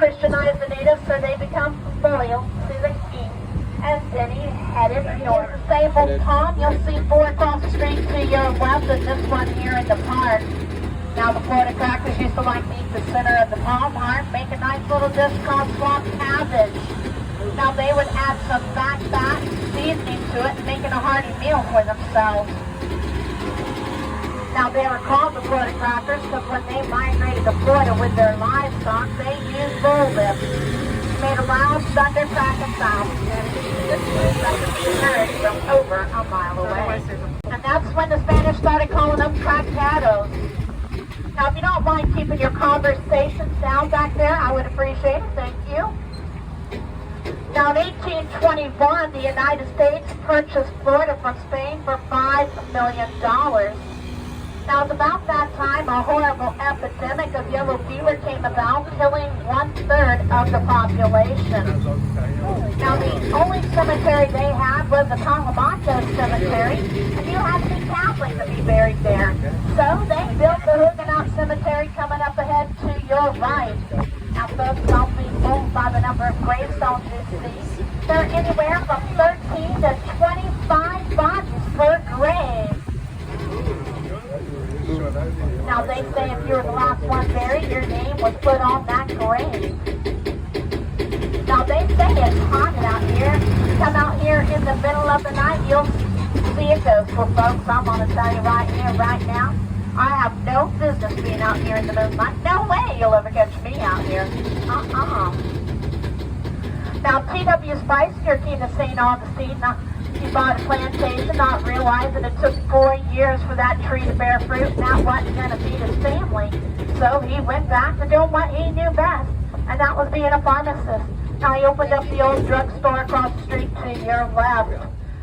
Christianize the natives so they become loyal to the king. And then he headed north. Same old pond, you'll see 4 across the street to your left and this one here in the park. Now the Florida crackers used to like to eat the center of the palm heart, make a nice little dish called swamp cabbage. Now they would add some fat seasoning to it, making a hearty meal for themselves. Now they were called the Florida crackers because when they migrated to Florida with their livestock, they used bull lips. Made a loud thunder cracking sound. This was like to be heard from over a mile away. And that's when the Spanish started calling them cracados. Now if you don't mind keeping your conversations down back there, I would appreciate it. Thank you. Now in 1821, the United States purchased Florida from Spain for $5 million. Now, it's about that time a horrible epidemic of yellow fever came about, killing 1/3 of the population. Now, the only cemetery they had was the Talamanto Cemetery, and you had to be Catholic to be buried there. So, they built the Huguenot Cemetery coming up ahead to your right. Now, folks, don't be fooled by the number of gravestones you see. They're anywhere from 13 to 25 bodies per grave. Now they say if you were the last one buried, your name was put on that grave. Now they say it's haunted out here. Come out here in the middle of the night, you'll see a ghost. Well folks, I'm going to tell you right here, right now, I have no business being out here in the moonlight. No way you'll ever catch me out here. Now T.W. Spice, your king of St. Augustine, he bought a plantation, not realizing it took 4 years for that tree to bear fruit, and that wasn't going to feed his family. So he went back to doing what he knew best, and that was being a pharmacist. Now he opened up the old drugstore across the street to your left.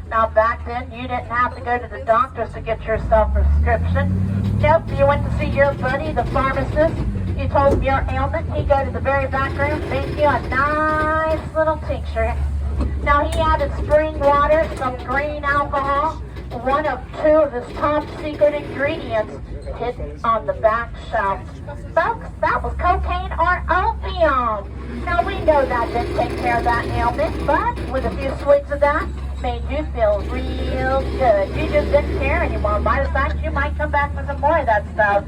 Now back then, you didn't have to go to the doctors to get yourself a prescription. Nope, you went to see your buddy, the pharmacist. You told him your ailment, he'd go to the very back room, make you a nice little tincture. Now he added spring water, some green alcohol, one of 2 of his top secret ingredients hidden on the back shelf. Folks, that was cocaine or opium. Now we know that didn't take care of that ailment, but with a few swigs of that, made you feel real good. You just didn't care anymore. By the fact, you might come back for some more of that stuff.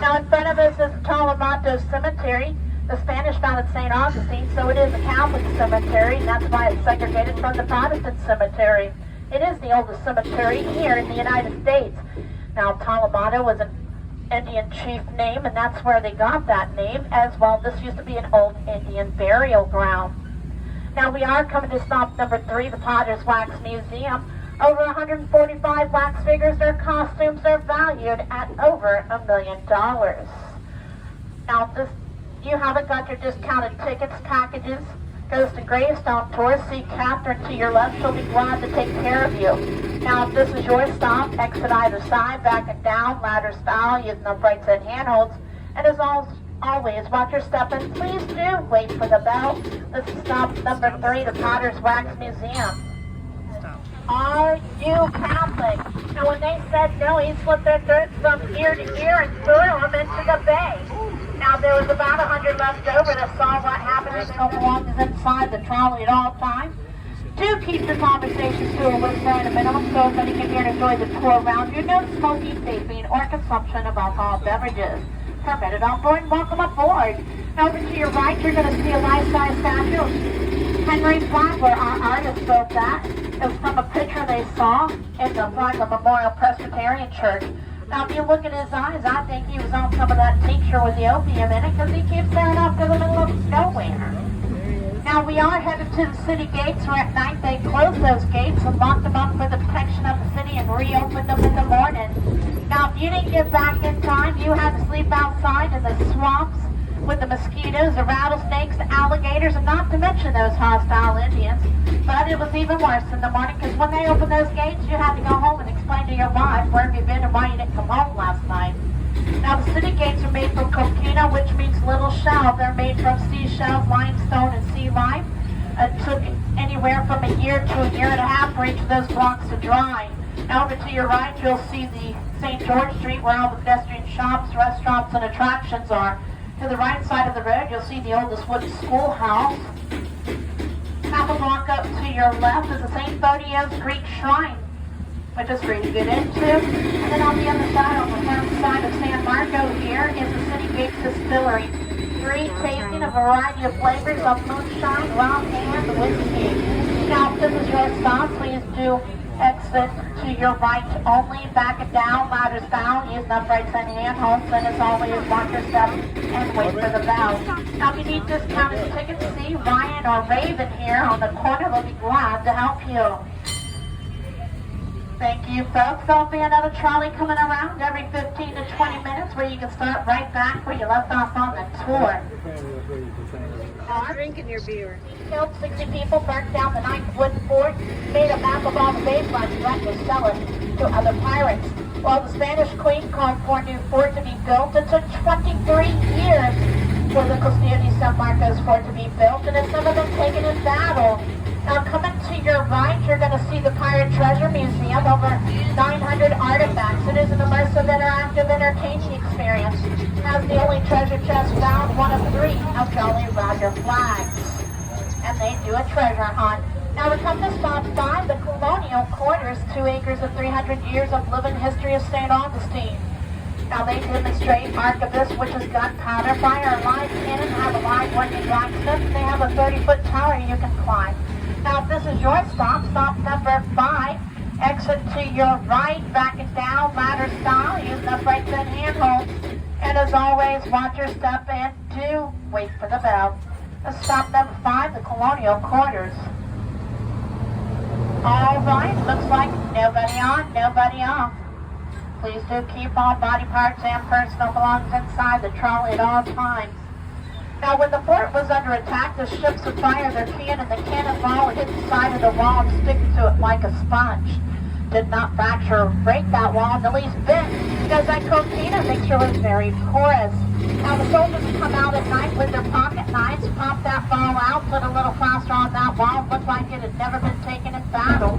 Now in front of us is Talamanto Cemetery. The Spanish founded St. Augustine, so it is a Catholic cemetery, and that's why it's segregated from the Protestant cemetery. It is the oldest cemetery here in the United States. Now, Talamanto was an Indian chief name, and that's where they got that name, as well. This used to be an old Indian burial ground. Now, we are coming to stop number 3, the Potter's Wax Museum. Over 145 wax figures. Their costumes are valued at over $1 million. Now, you haven't got your discounted tickets, packages, goes to Gravestone Tour. See Catherine to your left. She'll be glad to take care of you. Now, if this is your stop, exit either side, back and down, ladder style, using the right side handholds. And as always, watch your step, and please do wait for the bell. This is stop number 3, the Potter's Wax Museum. Are you Catholic? Now, when they said no, he slipped their throats from ear to ear and threw them into the bay. Now, there was about 100 left over that saw what happened and no belongs inside the trolley at all times. Do keep your conversations to a whisper at a minimum so everybody can hear and enjoy the tour around you. No smoking, vaping, or consumption of alcohol beverages permitted on board. Welcome aboard. Now, over to your right, you're going to see a life-size statue of Henry Flagler. Our artist built that. It was from a picture they saw in the Flagler Memorial Presbyterian Church. Now, if you look at his eyes, I think he was on some of that tincture with the opium in it because he keeps staring off to the middle of nowhere. Now, we are headed to the city gates, where at night they closed those gates and locked them up for the protection of the city and reopened them in the morning. Now, if you didn't get back in time, you had to sleep outside in the swamps with the mosquitoes, the rattlesnakes, the alligators, and not to mention those hostile Indians. But it was even worse in the morning, because when they opened those gates, you had to go home and explain to your wife where have you been and why you didn't come home last night. Now, the city gates are made from coquina, which means little shell. They're made from seashells, limestone, and sea lime. It took anywhere from a year to a year and a half for each of those blocks to dry. Now, over to your right, you'll see the St. George Street, where all the pedestrian shops, restaurants, and attractions are. To the right side of the road, you'll see the oldest wooden schoolhouse. Half a block up to your left is the St. Photios Greek Shrine, which is free to get into. And then on the other side, on the front side of San Marco here, is the City Gate Distillery. Free tasting a variety of flavors of moonshine, rum, and whiskey. Now, if this is your stop, please do exit to your right only, back it down, ladders down, use the uprights and handholds, and as always, watch your step and wait for the bell. Now, if you need discounted tickets, see Ryan or Raven here on the corner. They'll be glad to help you. Thank you, folks. There'll be another trolley coming around every 15 to 20 minutes where you can start right back where you left off on the tour. Drinking your beer. Killed 60 people, burnt down the 9th wooden fort, made a map of all the bayfronts, and threatened to sell it to other pirates. While the Spanish Queen called for a new fort to be built, it took 23 years for the Castillo de San Marcos fort to be built, and it's never been taken in battle. Now, coming to your right, you're going to see the Pirate Treasure Museum, over 900 artifacts. It is an immersive, interactive, entertaining experience. It has the only treasure chest found, one of 3 of Jolly Roger flags. And they do a treasure hunt. Now, we come to stop by the Colonial Quarters, 2 acres of 300 years of living history of St. Augustine. Now, they demonstrate arquebus, which is gunpowder, fire, live cannon, have a live working blacksmith, and they have a 30-foot tower you can climb. Now, if this is your stop, stop number 5, exit to your right, back it down, ladder style, use the uprights and handholds. And as always, watch your step and do wait for the bell. Stop number 5, the Colonial Quarters. All right, looks like nobody on, nobody off. Please do keep all body parts and personal belongings inside the trolley at all times. Now, when the fort was under attack, the ships would fire their cannon. The cannonball would hit the side of the wall and stick to it like a sponge. Did not fracture or break that wall in the least bit, because that coquina mixture was very porous. Now, the soldiers would come out at night with their pocket knives, pop that ball out, put a little plaster on that wall, looked like it had never been taken in battle.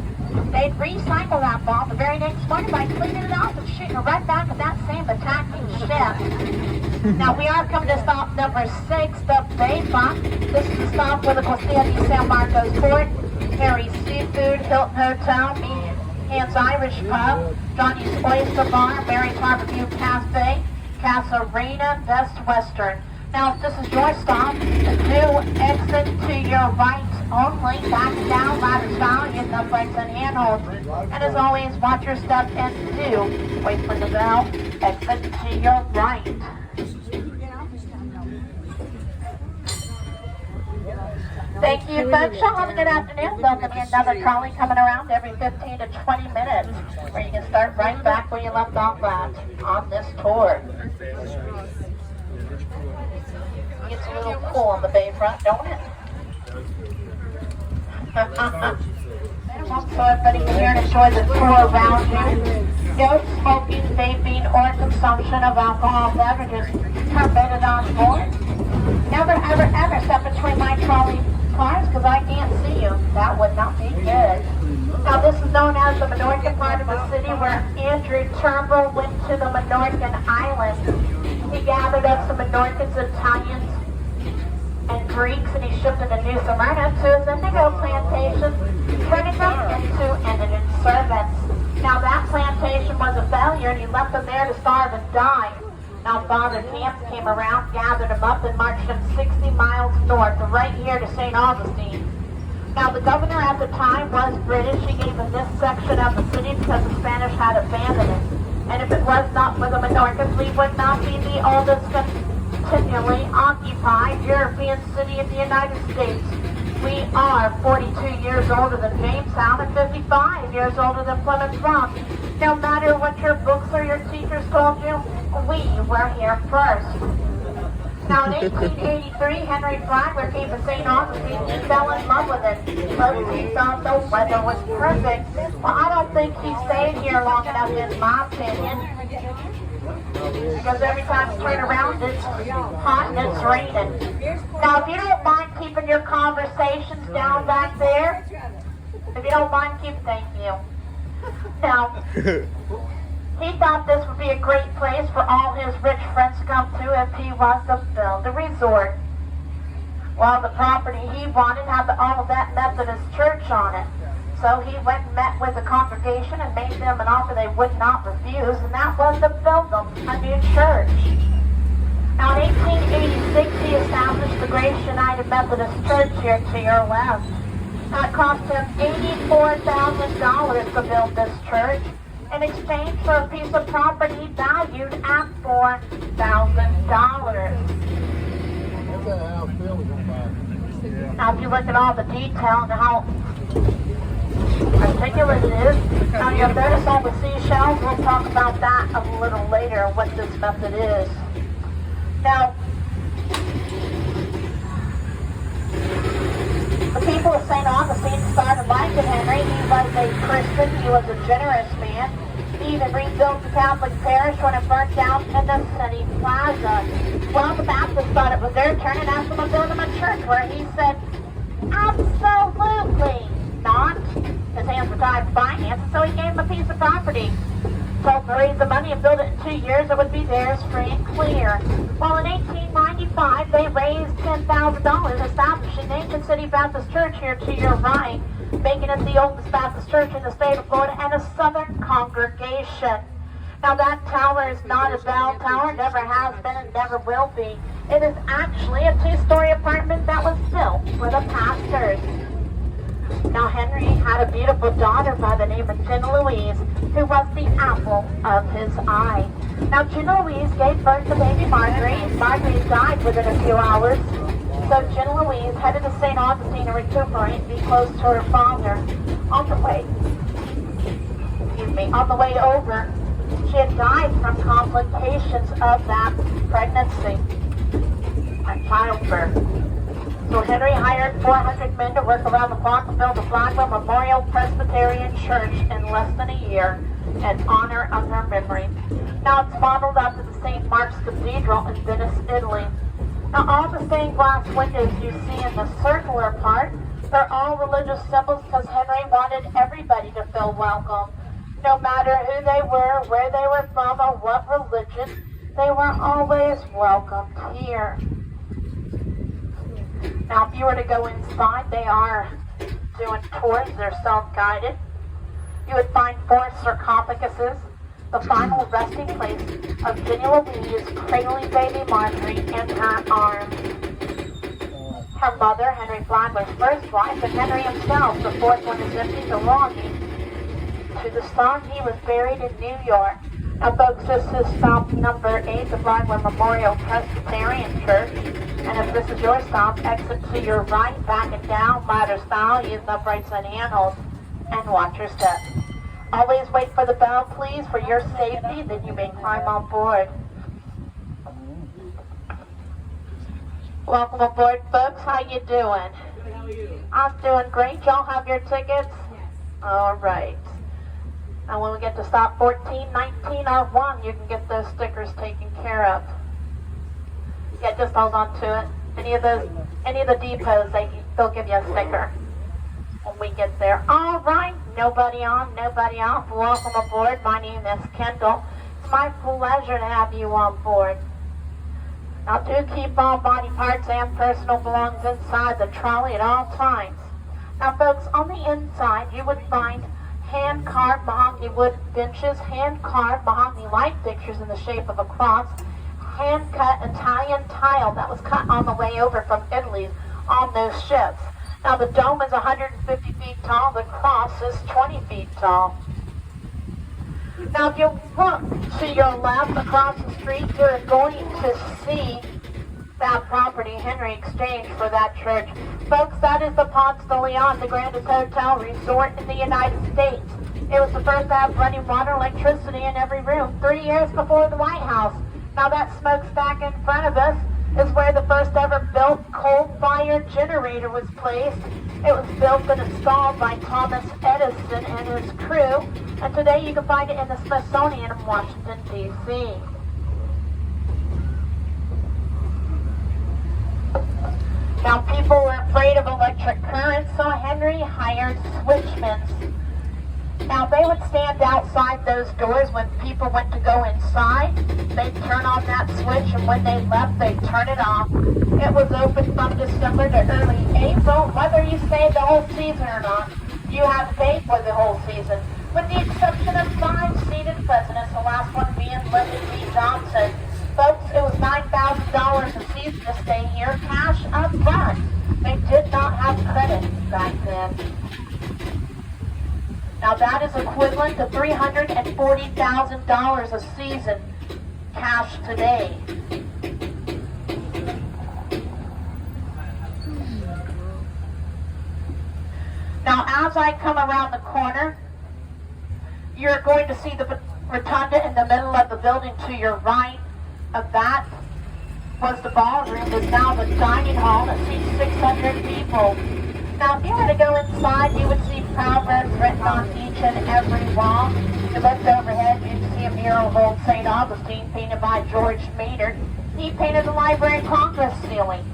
They'd recycle that ball the very next morning by cleaning it off and shooting it right back at that same attacking ship. Now, we are coming to stop number 6, the Bayfront. This is the stop with the Castillo de San Marcos Fort, Harry's Seafood, Hilton Hotel, Han's Irish Pub, Johnny's Oyster Bar, Mary's Barbecue Cafe, Casa Arena, Best Western. Now, if this is your stop, do exit to your right only, back down, ladder style, use the uprights and handholds. And as always, watch your step and do wait for the bell, exit to your right. Thank you, folks. Y'all have a good afternoon. There'll be another trolley coming around every 15 to 20 minutes, where you can start right back where you left off at on this tour. It gets a little cool on the bayfront, don't it? So everybody can hear and enjoy the tour around you. No smoking, vaping, or consumption of alcohol beverages permitted on board. Never, ever, ever step between my trolley cars, because I can't see you. That would not be good. Now, this is known as the Menorcan part of the city, where Andrew Turnbull went to the Menorcan Islands. He gathered up some Menorcans, Italians, and Greeks, and he shipped them to New Smyrna to his indigo plantation, turning them into indigent servants. Now, that plantation was a failure, and he left them there to starve and die. Now, Father Camp came around, gathered them up, and marched them 60 miles north, right here to St. Augustine. Now, the governor at the time was British. He gave him this section of the city because the Spanish had abandoned it. And if it was not for the Menorcans, we would not be the oldest continually occupied European city in the United States. We are 42 years older than Jamestown and 55 years older than Plymouth Rock. No matter what your books or your teachers told you, we were here first. Now, in 1883, Henry Flagler came to St. Augustine. He fell in love with it, but he thought the weather was perfect. Well, I don't think he stayed here long enough, in my opinion, because every time you turn around, it's hot and it's raining. Now, if you don't mind keeping your conversations down back there, if you don't mind, thank you. Now, He thought this would be a great place for all his rich friends to come to if he was to build a resort. Well, the property he wanted had all of that Methodist church on it. So he went and met with the congregation and made them an offer they would not refuse, and that was to build them a new church. Now, in 1886, he established the Grace United Methodist Church here to your left. Now, it cost him $84,000 to build this church in exchange for a piece of property valued at $4,000. Now, if you look at all the detail and how articulate it is, now you'll notice all the seashells. We'll talk about that a little later, what this method is. Now, the people of St. Augustine started liking Henry. He was a Christian. He was a generous man. He even rebuilt the Catholic parish when it burnt down in the city plaza. Well, the Baptists thought it was their turn and asked him to build him a church, where he said, absolutely not. His hands were tied with finances, so he gave him a piece of property. Told him to raise the money and build it in 2 years. It would be theirs free and clear. Well, in 1895, they raised $10,000, establishing Lincoln City Baptist Church here to your right, making it the oldest Baptist church in the state of Florida and a southern congregation. Now, that tower is not a bell tower, never has been and never will be. It is actually a 2-story apartment that was built for the pastors. Now, Henry had a beautiful daughter by the name of Gina Louise, who was the apple of his eye. Now, Gina Louise gave birth to baby Marguerite. Marguerite died within a few hours. So Gina Louise headed to St. Augustine to recuperate and be close to her father. On the way over, she had died from complications of that pregnancy and childbirth. So Henry hired 400 men to work around the clock to build the Flagler Memorial Presbyterian Church in less than a year in honor of her memory. Now it's modeled after the St. Mark's Cathedral in Venice, Italy. Now all the stained glass windows you see in the circular part, they're all religious symbols because Henry wanted everybody to feel welcome. No matter who they were, where they were from, or what religion, they were always welcomed here. Now, if you were to go inside, they are doing tours. They're self-guided. You would find 4 sarcophaguses, the final resting place of Gina Louise cradling baby Marguerite in her arms. Her mother, Henry Flagler's first wife, and Henry himself, the 4th one is empty, belonging to the son. He was buried in New York. Now, folks, this is stop number 8, the Flagler Memorial Presbyterian Church. And if this is your stop, exit to your right, back and down, ladder style, using uprights and handholds, and watch your step. Always wait for the bell, please, for your safety, then you may climb on board. Welcome aboard, folks. How you doing? How are you? I'm doing great. Y'all have your tickets? All right. And when we get to stop 14, 19, or 1, you can get those stickers taken care of. Yeah, just hold on to it. Any of the depots, they'll give you a sticker when we get there. All right, nobody on, nobody off. Welcome aboard. My name is Kendall. It's my pleasure to have you on board. Now, do keep all body parts and personal belongings inside the trolley at all times. Now, folks, on the inside, you would find hand-carved mahogany wood benches, hand-carved mahogany light fixtures in the shape of a cross, hand-cut Italian tile that was cut on the way over from Italy on those ships. Now, the dome is 150 feet tall. The cross is 20 feet tall. Now, if you look to your left across the street, you're going to see that property Henry exchanged for that church. Folks, that is the Ponce de Leon, the grandest hotel resort in the United States. It was the first to have running water, electricity in every room 3 years before the White House. Now that smokestack in front of us is where the first ever built coal-fired generator was placed. It was built and installed by Thomas Edison and his crew, and today you can find it in the Smithsonian in Washington, D.C. Now, people were afraid of electric current, so Henry hired switchmen. Now, they would stand outside those doors when people went to go inside. They'd turn on that switch, and when they left, they'd turn it off. It was open from December to early April. Whether you stayed the whole season or not, you had to pay for the whole season, with the exception of 5 seated presidents, the last one being Lyndon B. Johnson. Folks, it was $9,000 a season to stay here, cash up front. They did not have credit back then. Now that is equivalent to $340,000 a season, cash today. Now as I come around the corner, you're going to see the rotunda in the middle of the building to your right. Of that was the ballroom, is now the dining hall that seats 600 people. Now, if you were to go inside, you would see proverbs written on each and every wall. If you looked overhead, you'd see a mural of old St. Augustine painted by George Maynard. He painted the Library of Congress ceiling.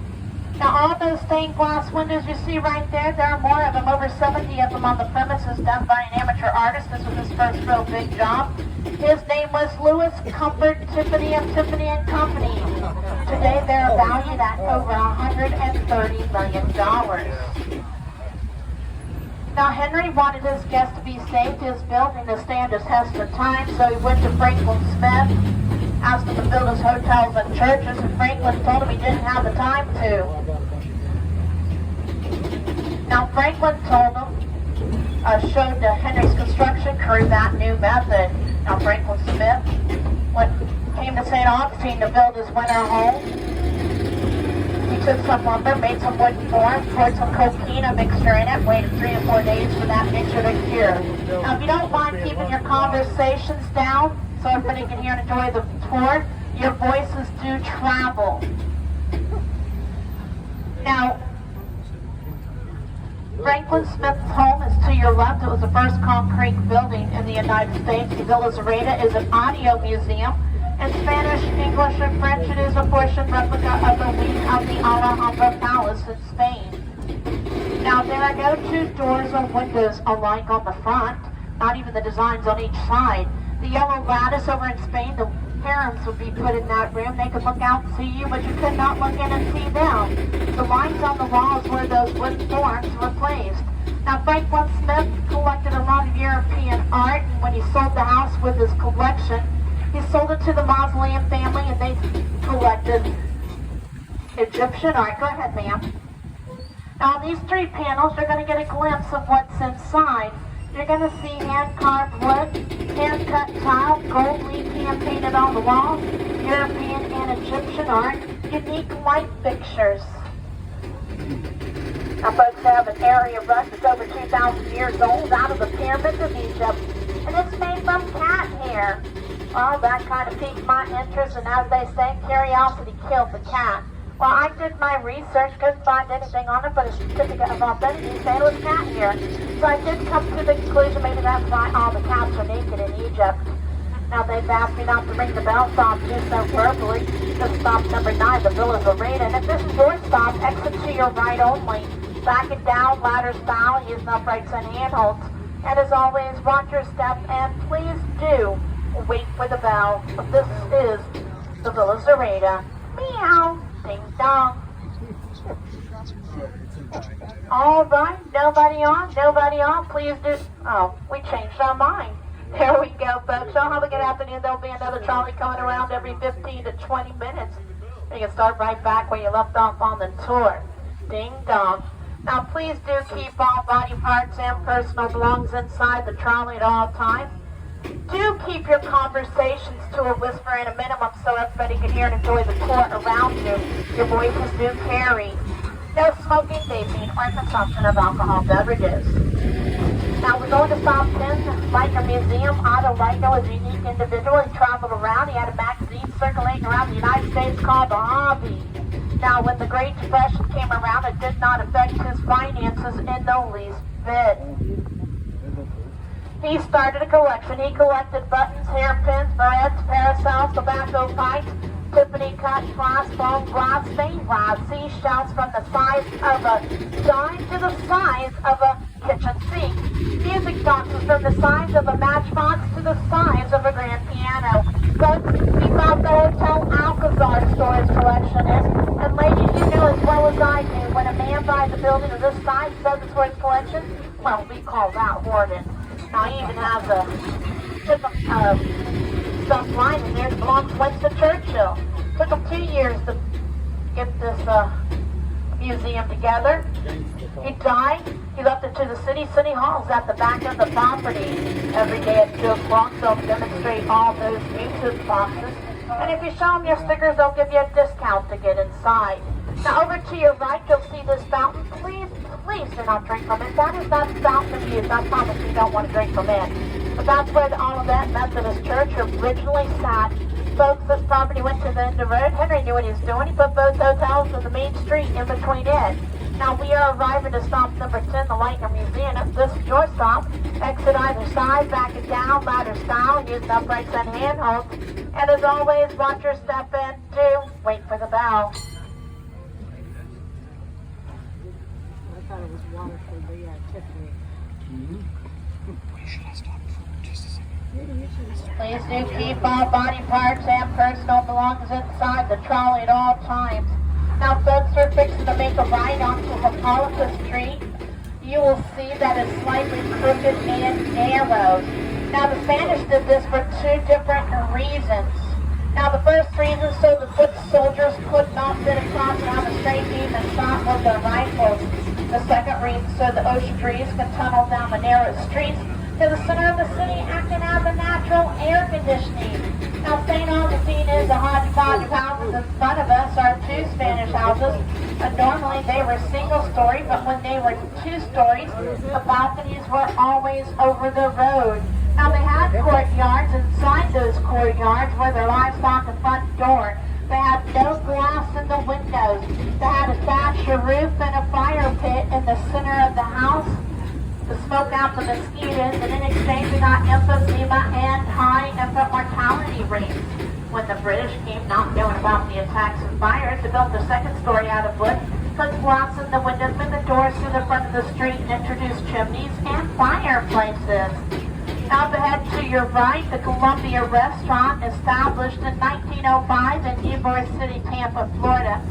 Now, all those stained glass windows you see right there, there are more of them, over 70 of them on the premises, done by an amateur artist. This was his first real big job. His name was Louis Comfort Tiffany of Tiffany and Company. Today, they're valued at over $130 million. Now, Henry wanted his guests to be safe, his building to stand his test of time, so he went to Franklin Smith, asked him to build his hotels and churches, and Franklin told him he didn't have the time to. Now, Franklin told him, showed Henry's construction crew that new method. Now, Franklin Smith came to St. Augustine to build his winter home. He took some lumber, made some wooden forms, poured some coquina mixture in it, waited 3 or 4 days for that mixture to cure. Now, if you don't mind keeping your conversations down so everybody can hear and enjoy the tour, your voices do travel. Now, Franklin Smith's home is to your left. It was the first concrete building in the United States. The Villa Zareta is an audio museum. In Spanish, English, and French, it is a portion replica of the wing of the Alhambra Palace in Spain. Now, there are no 2 doors or windows alike on the front, not even the designs on each side. The yellow lattice over in Spain, the harems would be put in that room. They could look out and see you, but you could not look in and see them. The lines on the walls where those wooden forms were placed. Now, Franklin Smith collected a lot of European art, and when he sold the house with his collection, he sold it to the Mausoleum family, and they collected Egyptian art. Go ahead, ma'am. Now, on these 3 panels, you're going to get a glimpse of what's inside. You're going to see hand-carved wood, hand-cut tile, gold leaf hand-painted on the walls, European and Egyptian art, unique light fixtures. Now, folks, have an area rug that's over 2,000 years old out of the pyramids of Egypt, and it's made from cat hair. Well, that kind of piqued my interest, and as they say, curiosity killed the cat. Well, I did my research, couldn't find anything on it but a certificate of authenticity saying it was cat hair. So I did come to the conclusion maybe that's why all the cats are naked in Egypt. Now, they've asked me not to ring the bell, so I'll do so verbally. Just stop number 9, the Villa Zareta. And if this is your stop, exit to your right only. Back it down, ladder style, using uprights and handholds. And as always, watch your step, and please do wait for the bell. This is the Villa Zareta. Meow. Ding dong. All right, nobody on? Nobody on? Please do. Oh, we changed our mind. There we go, folks. Y'all have a good afternoon. There'll be another trolley coming around every 15 to 20 minutes. You can start right back where you left off on the tour. Ding dong. Now, please do keep all body parts and personal belongings inside the trolley at all times. Do keep your conversations to a whisper and a minimum so everybody can hear and enjoy the tour around you. Your voices do carry. No smoking, vaping, or consumption of alcohol beverages. Now, we're going to stop 10, Leichner Museum. Otto Leichner was a unique individual. He traveled around. He had a magazine circulating around the United States called The Hobby. Now, when the Great Depression came around, it did not affect his finances in the least bit. He started a collection. He collected buttons, hairpins, barrettes, parasols, tobacco pipes, Tiffany cut glass, foam glass, stained glass, seashells from the size of a dime to the size of a kitchen sink. Music matchboxes from the size of a matchbox to the size of a grand piano. Folks, we got the Hotel Alcazar storage collection in. And ladies, you know as well as I do, when a man buys a building of this size, says it's for his collection, well, we call that hoarding. Now, he even has a stuff line in there that belongs to Winston Churchill. Took him 2 years to get this museum together. He died. He left it to the city. City Hall's at the back of the property every day at 2 o'clock. They'll demonstrate all those music boxes. And if you show them your stickers, they'll give you a discount to get inside. Now, over to your right, you'll see this fountain. Please, please do not drink from it. That is not fountain of youth. I promise you don't want to drink from it. But that's where the Olivet Methodist Church originally sat. Folks, this property went to the end of the road. Henry knew what he was doing. He put both hotels in the main street in between it. Now, we are arriving at stop number 10, the Lightning Museum. This is your stop. Exit either side, back and down, ladder style, using uprights and handholds. And as always, watch your step in, to wait for the bell. I thought it was water for the Tiffany. Should I stop for just a second? Please do keep all body parts and personal belongings inside the trolley at all times. Now, folks, we're fixing to make a right onto Hippolyta Street. You will see that it's slightly crooked and narrow. Now, the Spanish did this for 2 different reasons. Now, the first reason so the foot soldiers could not sit across and have a straight beam and shot with their rifles. The second reason so the ocean trees can tunnel down the narrow streets to the center of the city, acting as a natural air conditioning. Now, St. Augustine is a hodgepodge of houses. In front of us are 2 Spanish houses. And normally they were single-story, but when they were 2 stories, the balconies were always over the road. Now, they had courtyards. Inside those courtyards were their livestock and front door. They had no glass in the windows. They had a thatched roof and a fire pit in the center of the house to smoke out the mosquitoes, and in exchange we got emphysema and high infant mortality rates. When the British came not knowing about the attacks and fires, they built the second story out of wood, put glass in the windows and the doors to the front of the street, and introduced chimneys and fireplaces. Now ahead to your right, the Columbia Restaurant, established in 1905 in Ybor City, Tampa, Florida.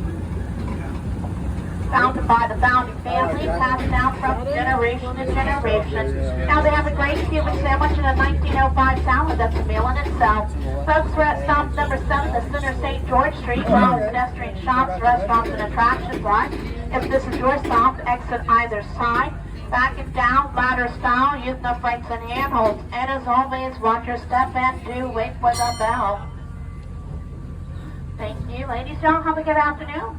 Founded by the founding family, passed down from generation to generation. Now they have a great Cuban sandwich and a 1905 salad that's a meal in itself. Folks, we're at stop number 7, the center St. George Street, where all pedestrian shops, restaurants, and attractions are. If this is your stop, exit either side. Back and down, ladder style, using uprights and handholds. And as always, watch your step and do wait for the bell. Thank you, ladies. Y'all have a good afternoon.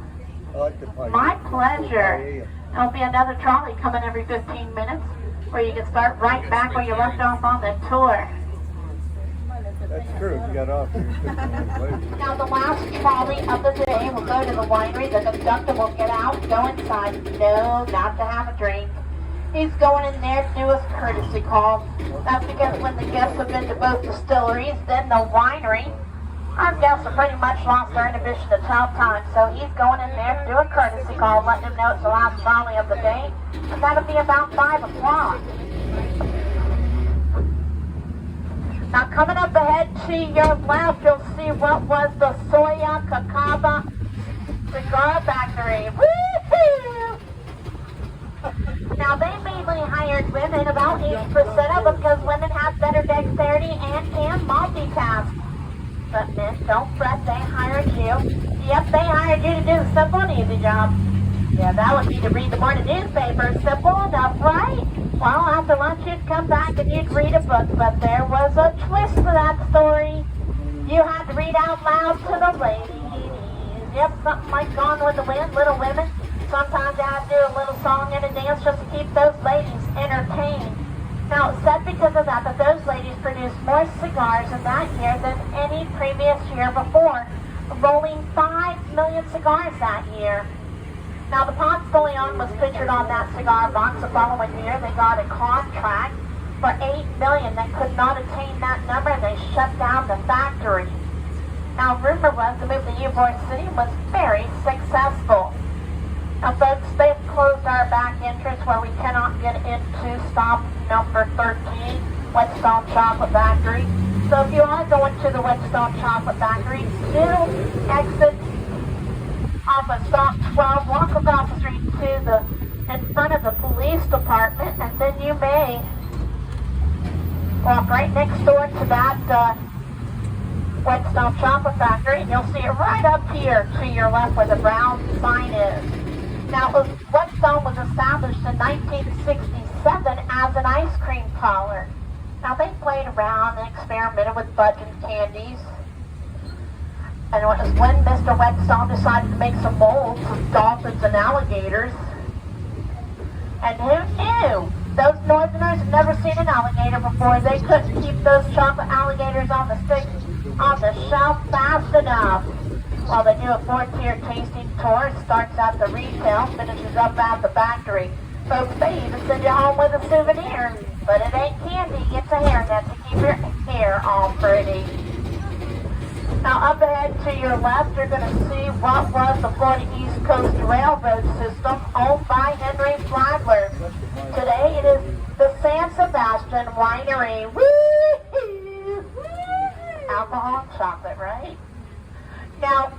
My pleasure. There'll be another trolley coming every 15 minutes where you can start right back where you left off on the tour. That's true. You got off here 15 minutes later. Now the last trolley of the day will go to the winery. The conductor will get out, go inside. No, not to have a drink. He's going in there to do his courtesy call. That's because when the guests have been to both distilleries, then the winery, our guests have pretty much lost their inhibition to tough time, so he's going in there to do a courtesy call, letting them know it's the last trolley of the day, and that'll be about 5 o'clock. Now, coming up ahead to your left, you'll see what was the Soya Cacaba Cigar Factory. Woo-hoo! Now, they mainly hired women, about 80% of them, because women have better dexterity and can multitask. But men, don't fret, they hired you. Yep, they hired you to do the simple and easy job. Yeah, that would be to read the morning newspaper. Simple enough, right? Well, after lunch you'd come back and you'd read a book, but there was a twist to that story. You had to read out loud to the ladies. Yep, something like Gone with the Wind, Little Women. Sometimes you had to do a little song and a dance just to keep those ladies entertained. Now, it's said because of that those ladies produced more cigars in that year than any previous year before, rolling 5 million cigars that year. Now, the Ponce de Leon was pictured on that cigar box. The following year, they got a contract for 8 million. They could not attain that number, and they shut down the factory. Now, rumor was the move to Ybor City was very successful. Now folks, they've closed our back entrance where we cannot get into stop number 13, Redstone Chocolate Factory. So if you are going to the Redstone Chocolate Factory, do exit off of stop 12, walk across the street to in front of the police department, and then you may walk right next door to that Redstone Chocolate Factory, and you'll see it right up here to your left where the brown sign is. Now, Redstone was established in 1967 as an ice cream parlor. Now, they played around and experimented with budget candies. And it was when Mr. Redstone decided to make some molds of dolphins and alligators. And who knew? Those northerners had never seen an alligator before. They couldn't keep those chocolate alligators on the shelf fast enough. Well, they do a 4-tier tasting tour. It starts at the retail, finishes up at the factory. Folks, they even send you home with a souvenir. But it ain't candy, it's a hairnet to keep your hair all pretty. Now, up ahead to your left, you're going to see what was the Florida East Coast Railroad system owned by Henry Flagler. Today, it is the San Sebastian Winery. Woo-hoo! Alcohol and chocolate, right? Now,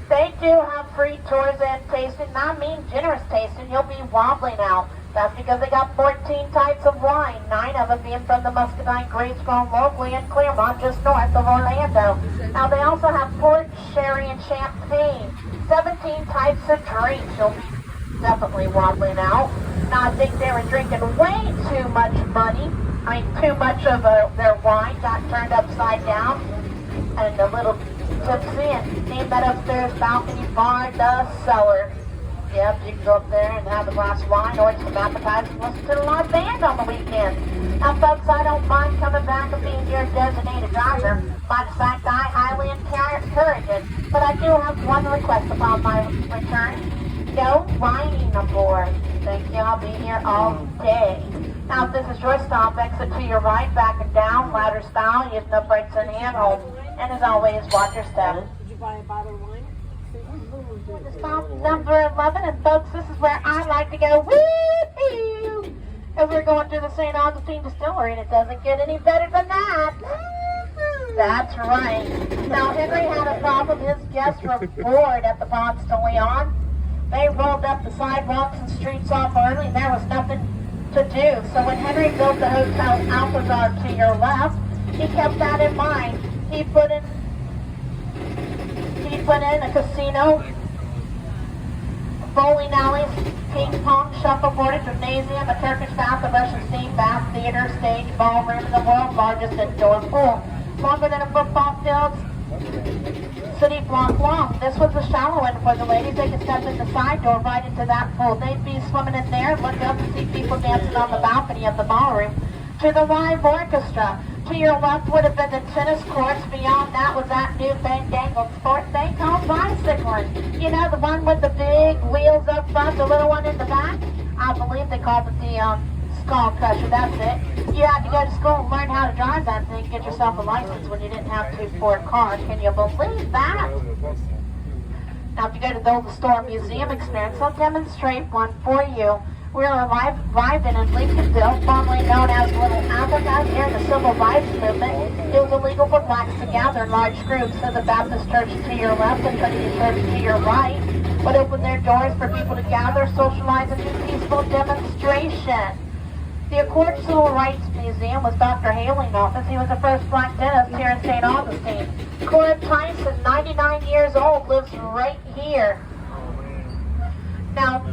they do have free tours and tasting. And I mean generous tasting. You'll be wobbling out. That's because they got 14 types of wine, 9 of them being from the Muscadine grapes grown locally in Claremont, just north of Orlando. Now, they also have port, sherry, and champagne. 17 types of drinks. You'll be definitely wobbling out. Now, I think they were drinking way too much money. I mean, too much of their wine got turned upside down. And a little tipsy, and named that upstairs balcony bar, the Cellar. Yep, you can go up there and have a glass of wine or some appetizers and listen to the live band on the weekend. Now, folks, I don't mind coming back and being your designated driver. By the fact, I highly encourage it. But I do have one request upon my return. No whining aboard. Thank you. I'll be here all day. Now, if this is your stop, exit to your right, back and down, ladder style, use no brakes and handholds. And as always, watch your step. Did you buy a bottle of wine? Stop number 11, and folks, this is where I like to go. Woo-hoo! And we're going to the St. Augustine Distillery, and it doesn't get any better than that. That's right. Now, Henry had a problem. His guests were bored at the Ponce de Leon. They rolled up the sidewalks and streets off early, and there was nothing to do. So when Henry built the Hotel Alvarez to your left, he kept that in mind. He put in a casino, bowling alleys, ping pong, shuffleboard, gymnasium, a Turkish bath, a Russian steam bath, theater, stage, ballroom, and the world's largest indoor pool. Longer than a football field, city block long. This was the shallow end for the ladies. They could step in the side door right into that pool. They'd be swimming in there, look up and see people dancing on the balcony of the ballroom. To the live orchestra. To your left would have been the tennis courts. Beyond that was that new fandangled sport they call bicycling. You know, the one with the big wheels up front, the little one in the back? I believe they called it the skull crusher, that's it. You had to go to school and learn how to drive that thing, get yourself a license when you didn't have to for a car. Can you believe that? Now, if you go to the Old Store Museum experience, I'll demonstrate one for you. We are arrived in Lincolnville, formerly known as Little Africa. During the Civil Rights Movement, it was illegal for blacks to gather in large groups, so the Baptist Church to your left and Trinity Church to your right would open their doors for people to gather, socialize, and do peaceful demonstration. The Accord Civil Rights Museum was Dr. Haley's office. He was the first black dentist here in St. Augustine. Cora Tyson, 99 years old, lives right here. Now,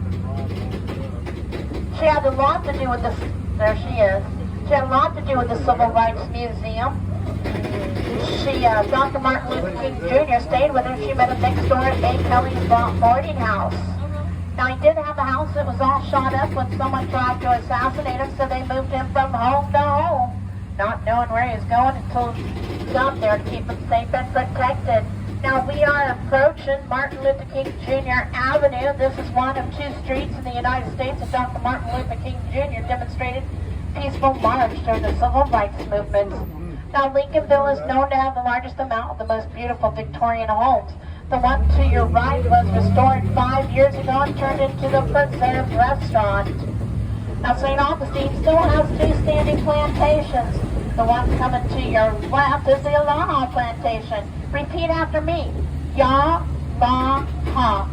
she had a lot to do with this. There she is. She had a lot to do with the Civil Rights Museum. Dr. Martin Luther King Jr. stayed with her. She met him next door at A. Kelly's boarding house. Now, he did have a house that was all shot up when someone tried to assassinate him, so they moved him from home to home, not knowing where he was going until he got there to keep him safe and protected. Now, we are approaching Martin Luther King Jr. Avenue. This is one of 2 streets in the United States that Dr. Martin Luther King Jr. demonstrated peaceful march during the Civil Rights Movement. Now, Lincolnville is known to have the largest amount of the most beautiful Victorian homes. The one to your right was restored 5 years ago and turned into the preserved restaurant. Now, St. Augustine still has 2 standing plantations. The one coming to your left is the Aloha Plantation. Repeat after me. Ya-la-ha.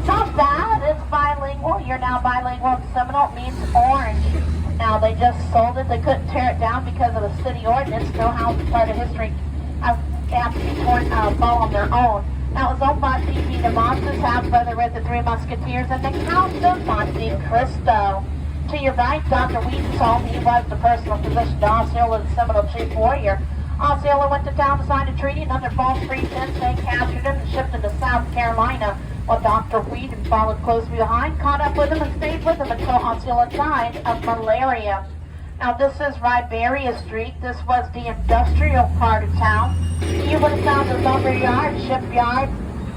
Not bad. It's bilingual. You're now bilingual in Seminole. It means orange. Now, they just sold it. They couldn't tear it down because of the city ordinance. No house is part of history. They have to be fall on their own. Now, it was owned by P.P. de Montes, half-brother with the Three Musketeers, and the Count of Monte Cristo. To your right, Dr. Wheaton told me he was the personal physician to Osceola, the Seminole chief warrior. Osceola went to town to sign a treaty, and under false pretense, they captured him and shipped him to South Carolina. While Dr. Wheaton followed closely behind, caught up with him, and stayed with him until Osceola died of malaria. Now, this is Riberia Street. This was the industrial part of town. You would have found a lumber yard, shipyard,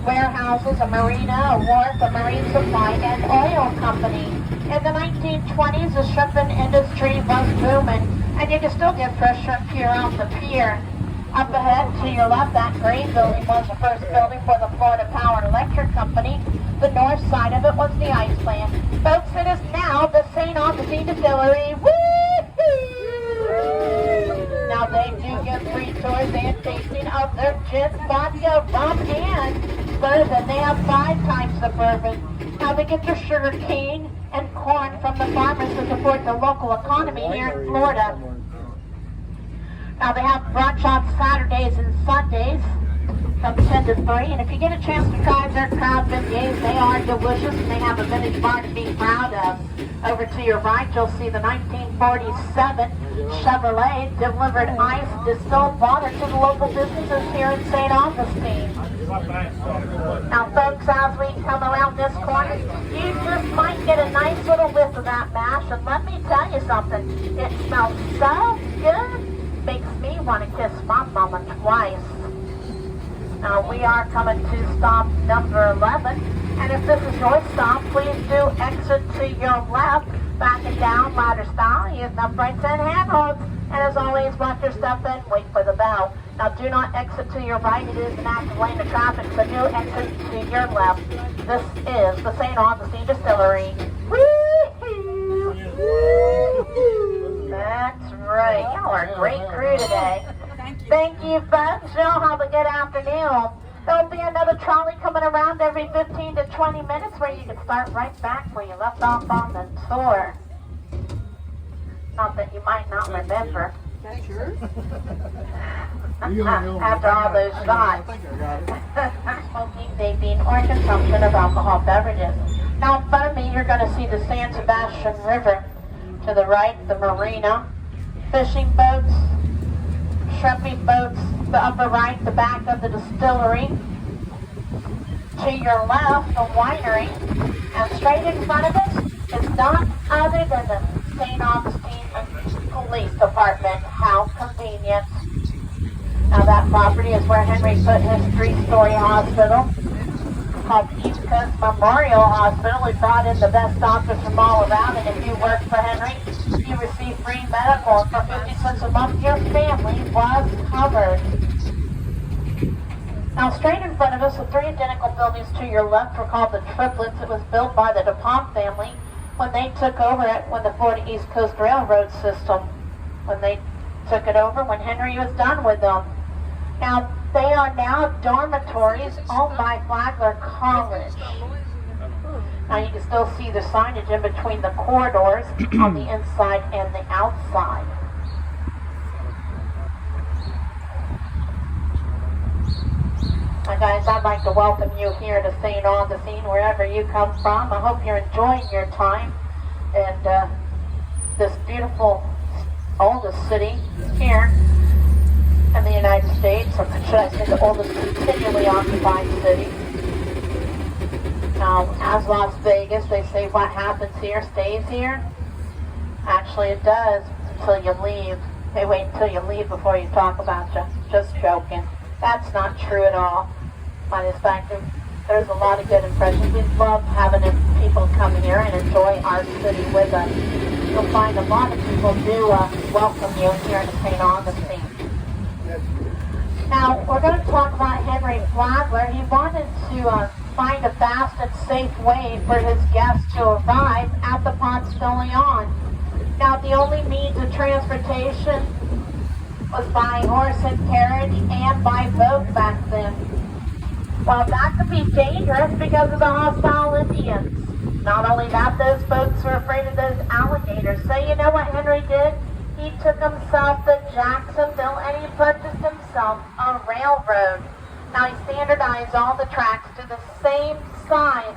warehouses, a marina, a wharf, a marine supply, and oil company. In the 1920s, the shrimping industry was booming, and you can still get fresh shrimp here off the pier. Up ahead to your left, that gray building was the first building for the Florida Power and Electric Company. The north side of it was the ice plant. Folks, it is now the St. Augustine Distillery. Woo-hoo! Now, they do give free tours and tasting of their gin, vodka, rum, and bourbon. They have 5 types of bourbon. Now, they get their sugar cane and corn from the farmers to support the local economy here in Florida. Now, they have brunch on Saturdays and Sundays from 10 to 3. And if you get a chance to try their crowd beignets, they are delicious, and they have a vintage bar to be proud of. Over to your right, you'll see the 1947 Chevrolet delivered ice distilled water to the local businesses here in St. Augustine. Now, folks, as we come around this corner, you just might get a nice little whiff of that mash. And let me tell you something, it smells so good. Makes me want to kiss my mama twice. Now, we are coming to stop number 11, and if this is your stop, please do exit to your left, back and down ladder style, use uprights and handholds, and as always, watch your step in, wait for the bell. Now, do not exit to your right, it is an active lane of traffic, so do exit to your left. This is the St. Augustine Distillery. Woo-hoo! Woo-hoo! That's right. Y'all are a great crew today. Thank you, folks. Y'all have a good afternoon. There'll be another trolley coming around every 15 to 20 minutes where you can start right back where you left off on the tour. Not that you might not remember. That's yours? After all those shots. Smoking, vaping, or consumption of alcohol beverages. Now, in front of me, you're going to see the San Sebastian River. To the right, the marina, fishing boats, shrimping boats, the upper right, the back of the distillery. To your left, the winery, and straight in front of us is none other than the St. Augustine Police Department. How convenient. Now, that property is where Henry put his 3-story hospital called East Coast Memorial Hospital. He brought in the best doctors from all around, and if you work for Henry, you receive free medical, and for 50 cents a month, your family was covered. Now, straight in front of us, the 3 identical buildings to your left were called the Triplets. It was built by the DuPont family when they took over it, when the Florida East Coast Railroad system, when they took it over, when Henry was done with them. Now, they are now dormitories owned by Flagler College. Now, you can still see the signage in between the corridors on the inside and the outside. Now, guys, I'd like to welcome you here to St. Augustine, wherever you come from. I hope you're enjoying your time in this beautiful, oldest city here in the United States, or should I say the oldest continually occupied city. Now, as Las Vegas, they say what happens here stays here. Actually, it does until you leave. They wait until you leave before you talk about you. Just joking. That's not true at all. By this fact, there's a lot of good impressions. We love having people come here and enjoy our city with us. You'll find a lot of people do welcome you here in St. Augustine. Now, we're going to talk about Henry Flagler. He wanted to find a fast and safe way for his guests to arrive at the Ponce de Leon. Now, the only means of transportation was by horse and carriage and by boat back then. Well, that could be dangerous because of the hostile Indians. Not only that, those folks were afraid of those alligators. So you know what Henry did? He took himself to Jacksonville and he purchased himself a railroad. Now he standardized all the tracks to the same size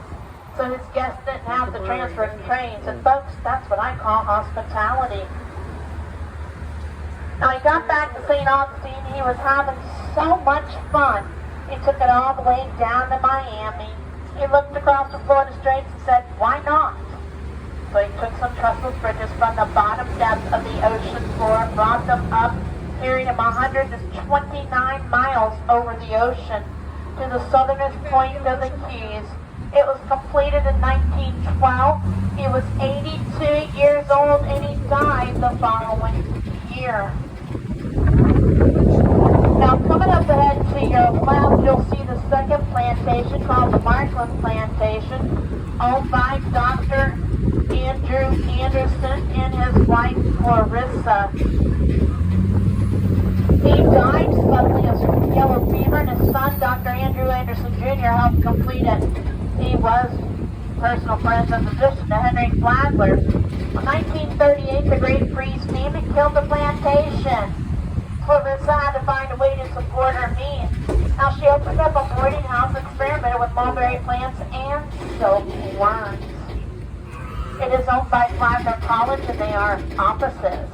so his guests didn't have to transfer trains. And folks, that's what I call hospitality. Now he got back to St. Augustine. He was having so much fun. He took it all the way down to Miami. He looked across the Florida Straits and said, why not? So he took some trustless bridges from the bottom depths of the ocean floor, brought them up, carried them 129 miles over the ocean to the southernmost point of the Keys. It was completed in 1912. He was 82 years old and he died the following year. Now coming up ahead to your left, you'll see the second plantation called the Marshland Plantation, owned by Dr. Andrew Anderson and his wife Clarissa. He died suddenly of yellow fever and his son, Dr. Andrew Anderson Jr., helped complete it. He was personal friends and physician to Henry Flagler. In 1938, the Great Freeze came and killed the plantation. Clarissa had to find a way to support her means. Now she opened up a boarding house, experimented with mulberry plants and silkworms. It is owned by Flagler College and they are opposites.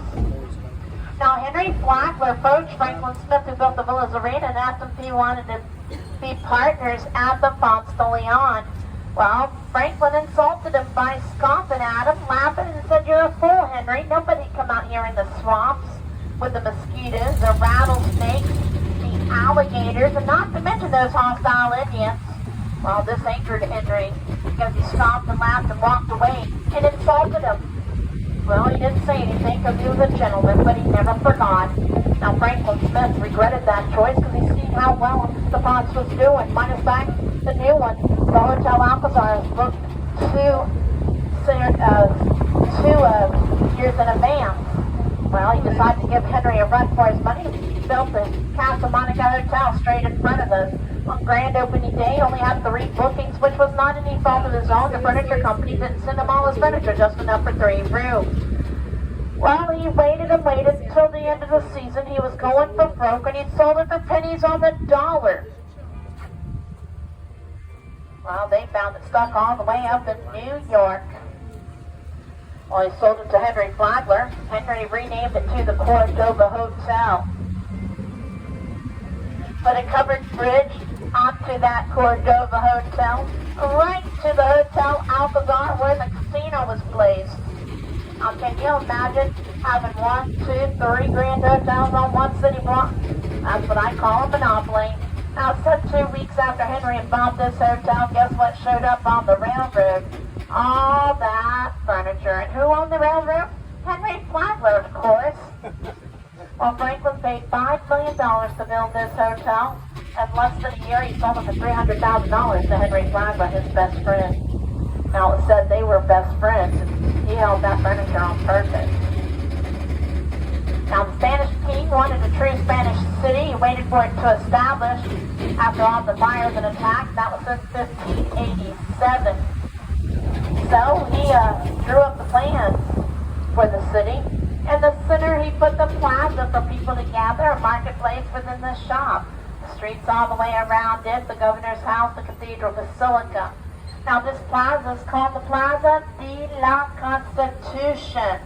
Now Henry Flagler approached Franklin Smith, who built the Villas Arena, and asked him if he wanted to be partners at the Ponce de Leon. Well, Franklin insulted him by scoffing at him, laughing, and said, "You're a fool, Henry. Nobody come out here in the swamps with the mosquitoes, the rattlesnakes, the alligators, and not to mention those hostile Indians." Well, this angered Henry because he stopped and laughed and walked away and insulted him. Well, he didn't say anything because he was a gentleman, but he never forgot. Now, Franklin Smith regretted that choice because he seen how well the Ponce was doing. Minus fact, the new one, the Hotel Alvarez, booked two years in advance. Well, he decided to give Henry a run for his money. He built the Casa Monica Hotel straight in front of us. On grand opening day, he only had 3 bookings, which was not any fault of his own. The furniture company didn't send him all his furniture, just enough for 3 rooms. Well, he waited and waited until the end of the season. He was going for broke, and he'd sold it for pennies on the dollar. Well, they found it stuck all the way up in New York. Well, he sold it to Henry Flagler. Henry renamed it to the Cordova Hotel. Put a covered bridge onto that Cordova Hotel, right to the Hotel Alvarez where the casino was placed. Now, can you imagine having 1, 2, 3 grand hotels on one city block? That's what I call a monopoly. Now, it said 2 weeks after Henry had bought this hotel, guess what showed up on the railroad? All that furniture. And who owned the railroad? Henry Flagler, of course. Well, Franklin paid $5 million to build this hotel. In less than a year, he sold it for $300,000 to Henry Flagler, his best friend. Now, it said they were best friends, and he held that furniture on purpose. Now, the Spanish king wanted a true Spanish city. He waited for it to establish after all the fires and attacks. That was in 1587. So he drew up the plans for the city. In the center, he put the plaza for people to gather, a marketplace within the shop. The streets all the way around it, the governor's house, the Cathedral Basilica. Now, this plaza is called the Plaza de la Constitution.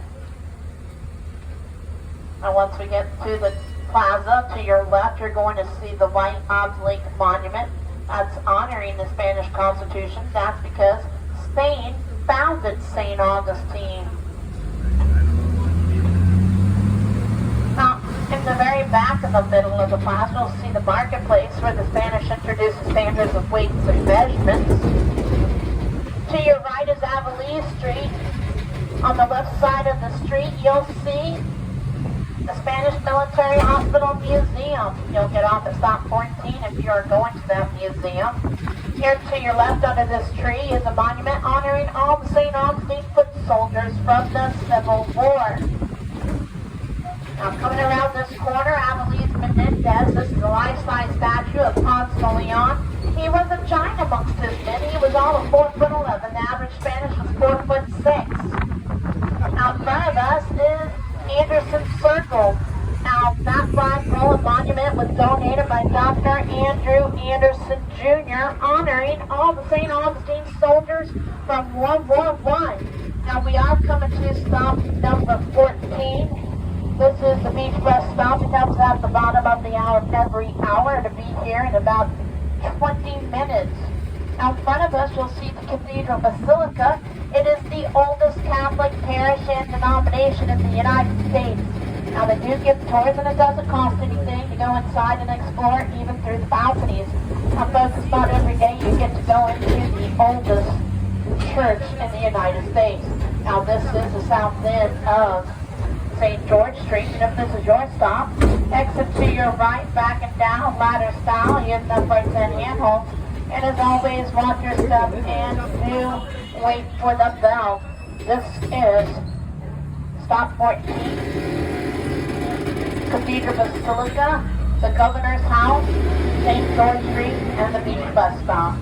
Now, once we get to the plaza, to your left, you're going to see the white obelisk monument. That's honoring the Spanish Constitution. That's because Spain founded St. Augustine. Now, in the very back of the middle of the plaza, you'll see the marketplace where the Spanish introduced the standards of weights and measurements. To your right is Avaline Street. On the left side of the street, you'll see The Spanish Military Hospital Museum. You'll get off at stop 14 if you are going to that museum. Here to your left under this tree is a monument honoring all the St. Augustine foot soldiers from the Civil War. Now coming around this corner, Avaline Menendez. This is a life-size statue of Ponce de Leon. He was a giant amongst his men. He was all of 4'11". The average Spanish was 4'6". Now in front of us is Anderson Circle. Now that flagpole and monument was donated by Dr. Andrew Anderson Jr., honoring all the St. Augustine soldiers from World War I. Now we are coming to stop number 14. This is the beach bus stop. It comes at the bottom of the hour every hour to be here in about 20 minutes. Now in front of us you'll see the Cathedral Basilica. It is the oldest Catholic parish and denomination in the United States. Now they do give tours and it doesn't cost anything to go inside and explore even through the balconies. Now folks, it's not every day you get to go into the oldest church in the United States. Now this is the south end of St. George Street, and if this is your stop, exit to your right, back and down, ladder style, using uprights and handholds. And as always, watch your step and do wait for the bell. This is stop 14, Cathedral Basilica, the Governor's House, St. George Street, and the beach bus stop.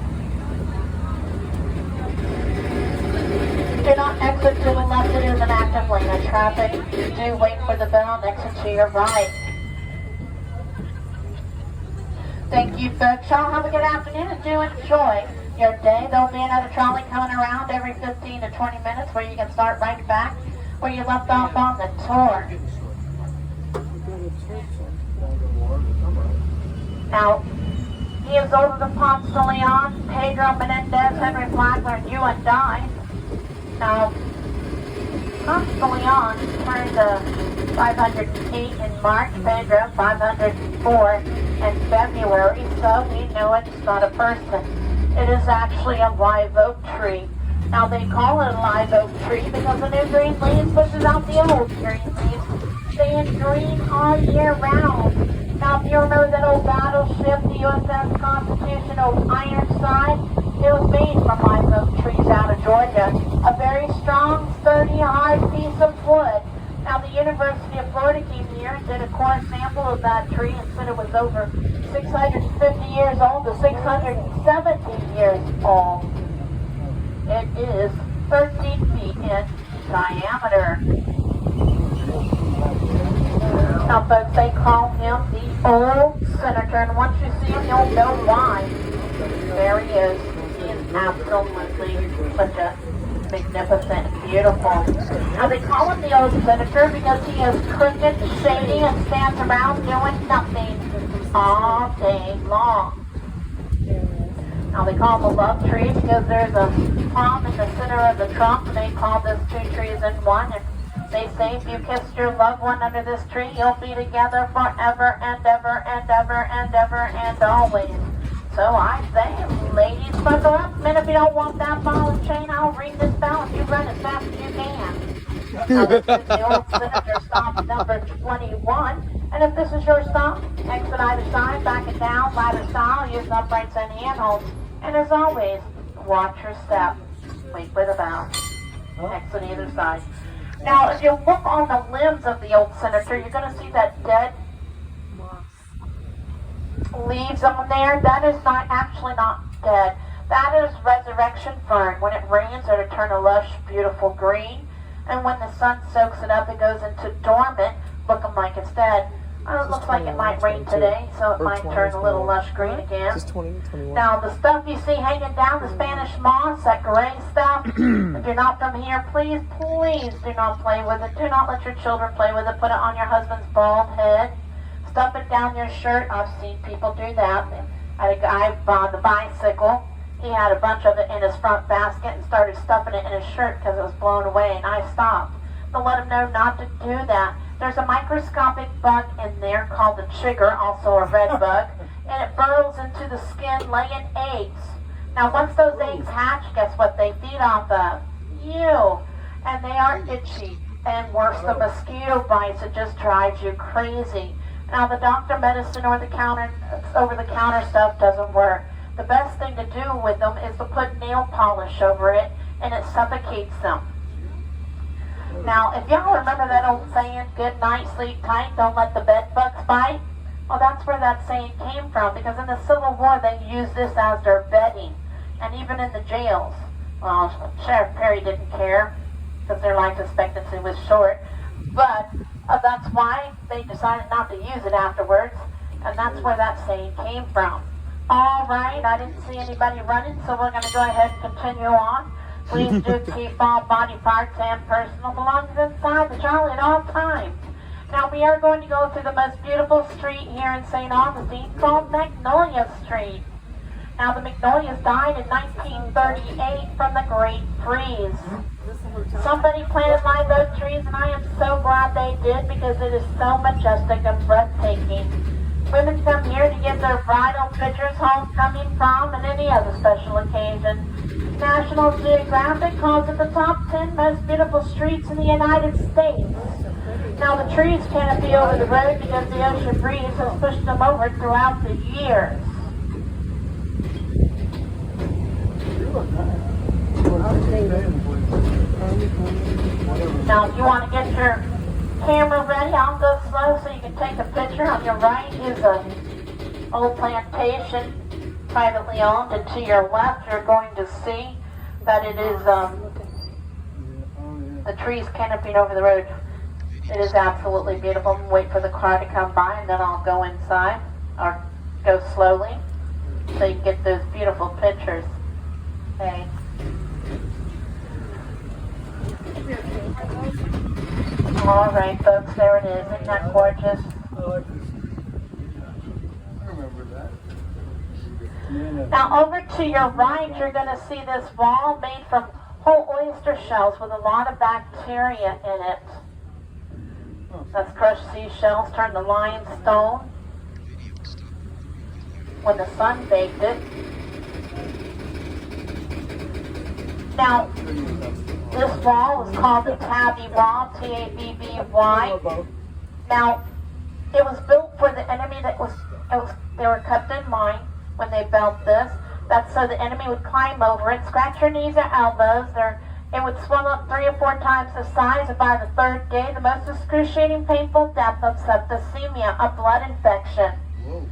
Do not exit to the left, it is an active lane of traffic. Do wait for the bell and exit to your right. Thank you folks. Y'all have a good afternoon and do enjoy your day. There'll be another trolley coming around every 15 to 20 minutes where you can start right back where you left off on the tour. Now, he is older than Ponce de Leon, Pedro Menendez, Henry Flagler, and you and I. Now, Ponce de Leon turned 508 in March, Pedro 504 in February, so we know it's not a person. It is actually a live oak tree. Now they call it a live oak tree because the new green leaves pushes out the old green leaves, staying green all year round. Now if you remember that old battleship, the USS Constitution, old Ironside, it was made from live oak trees out of Georgia. A very strong, sturdy, hard piece of wood. Now the University of Florida came here and did a core sample of that tree and said it was over 650 years old to 670 years old. It is 13 feet in diameter. Now folks, they call him the Old Senator, and once you see him, you'll know why. There he is. He is absolutely such a magnificent and beautiful. Now they call him the Old Senator because he is crooked, shady, and stands around doing nothing all day long. Now they call him a love tree because there's a palm in the center of the trunk, and they call this two trees in one. And they say if you kiss your loved one under this tree, you'll be together forever and ever and ever and ever and always. So I say, ladies, buckle up. And if you don't want that ball and chain, I'll ring this bell and you run as fast as you can. Now this is the Old Senator stop number 21. And if this is your stop, exit either side, back and down, ladder style, use uprights and handholds. And as always, watch your step. Wait for the bell. Exit either side. Now, if you look on the limbs of the Old Senator, you're going to see that dead leaves on there. That is actually not dead. That is resurrection fern. When it rains, it'll turn a lush, beautiful green. And when the sun soaks it up, it goes into dormant, looking like it's dead. It looks like it might rain today, so it might turn a little lush green again. Now, the stuff you see hanging down, the Spanish moss, that gray stuff, if you're not from here, please, please do not play with it. Do not let your children play with it. Put it on your husband's bald head. Stuff it down your shirt. I've seen people do that. I had a guy on the bicycle. He had a bunch of it in his front basket and started stuffing it in his shirt because it was blown away, and I stopped to let him know not to do that. There's a microscopic bug in there called the chigger, also a red bug, and it burrows into the skin laying eggs. Now once those eggs hatch, guess what they feed off of? You. And they are itchy. And worse, the mosquito bites, it just drives you crazy. Now the doctor medicine or over-the-counter stuff doesn't work. The best thing to do with them is to put nail polish over it, and it suffocates them. Now, if y'all remember that old saying, good night, sleep tight, don't let the bed bugs bite? Well, that's where that saying came from, because in the Civil War they used this as their bedding, and even in the jails. Well, Sheriff Perry didn't care, because their life expectancy was short, but that's why they decided not to use it afterwards, and that's where that saying came from. All right, I didn't see anybody running, so we're going to go ahead and continue on. Please do keep all body parts and personal belongings inside the trolley at all times. Now we are going to go through the most beautiful street here in St. Augustine called Magnolia Street. Now the Magnolias died in 1938 from the Great Freeze. Somebody planted live oak trees, and I am so glad they did, because it is so majestic and breathtaking. Women come here to give their bridal pictures, homecoming, prom, and any other special occasion. National Geographic calls it the top 10 most beautiful streets in the United States. Now the trees can't be over the road because the ocean breeze has pushed them over throughout the years. Now if you want to get your camera ready, I'll go slow so you can take a picture. On your right is an old plantation, privately owned, and to your left you're going to see that it is the trees canopying over the road. It is absolutely beautiful. Wait for the car to come by, and then I'll go inside, or go slowly, so you can get those beautiful pictures. Okay. All right, folks, there it is. Isn't that gorgeous? I like this. I remember that. Now, over to your right, you're going to see this wall made from whole oyster shells with a lot of bacteria in it. That's crushed seashells turned to limestone when the sun baked it. Now, this wall is called the Tabby Wall, T-A-B-B-Y. Now, it was built for the enemy they were kept in mind when they built this. That's so the enemy would climb over it, scratch your knees or elbows. It would swell up 3 or 4 times the size, and by the 3rd day, the most excruciating, painful death of septicemia, a blood infection. Whoa.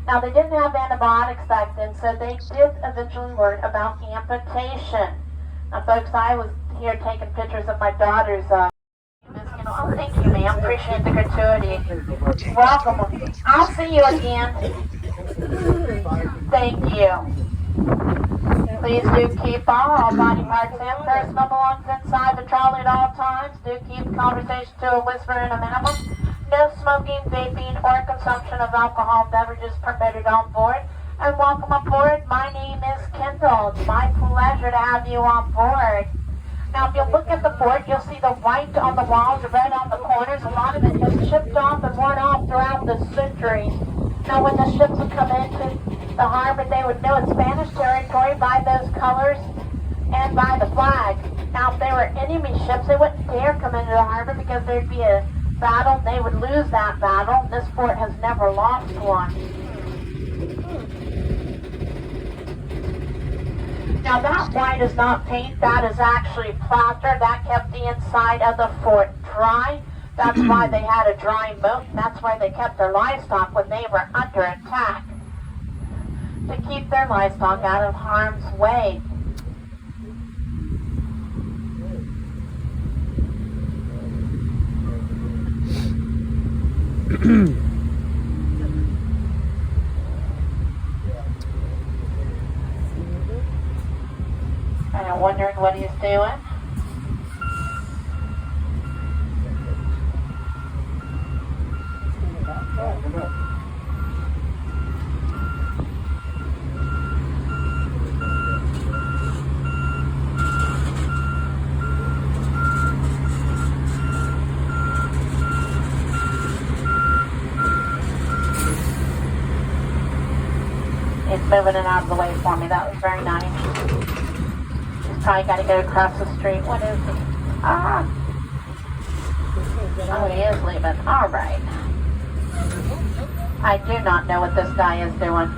Now, they didn't have antibiotics back then, so they did eventually learn about amputation. Now, folks, I was here taking pictures of my daughter's, oh, thank you, ma'am. Appreciate the gratuity. Welcome. I'll see you again. Thank you. Please do keep all body parts and personal belongings inside the trolley at all times. Do keep conversation to a whisper and a minimum. No smoking, vaping, or consumption of alcohol beverages permitted on board. And welcome aboard. My name is Kendall. It's my pleasure to have you on board. Now, if you look at the board, you'll see the white on the walls, the red on the corners. A lot of it has chipped off and worn off throughout the centuries. Now, when the ships would come into the harbor, they would know it's Spanish territory by those colors and by the flag. Now, if they were enemy ships, they wouldn't dare come into the harbor because there'd be a battle, and they would lose that battle. This fort has never lost one. Now, that white is not paint, that is actually plaster. That kept the inside of the fort dry. That's why they had a dry moat, and that's why they kept their livestock when they were under attack, to keep their livestock out of harm's way. And I'm wondering what he's doing. He's moving it out of the way for me. That was very nice. He's probably got to go across the street. What is he? Ah! Oh, he is leaving. All right. I do not know what this guy is doing.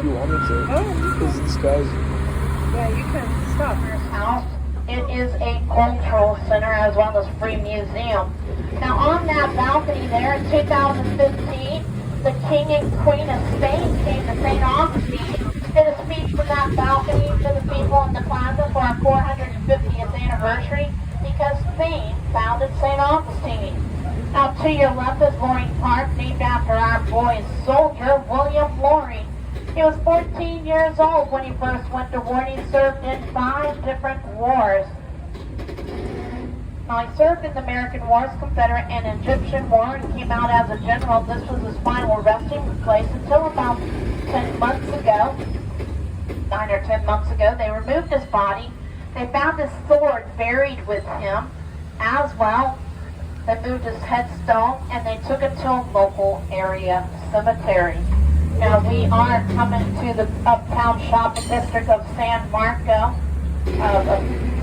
You want me to? Because this guy's... Yeah, you can stop. House. It is a cultural center as well as free museum. Now on that balcony there in 2015, the King and Queen of Spain came to St. Augustine, did a speech from that balcony to the people in the plaza for our 450th anniversary because Spain founded St. Augustine. Now to your left is Loring Park, named after our boy soldier, William Loring. He was 14 years old when he first went to war, and he served in 5 different wars. Now, he served in the American Wars, Confederate, and Egyptian War, and came out as a general. This was his final resting place until about 10 months ago, 9 or 10 months ago, they removed his body. They found his sword buried with him as well. They moved his headstone, and they took it to a local area cemetery. Now we are coming to the Uptown shopping district of San Marco, of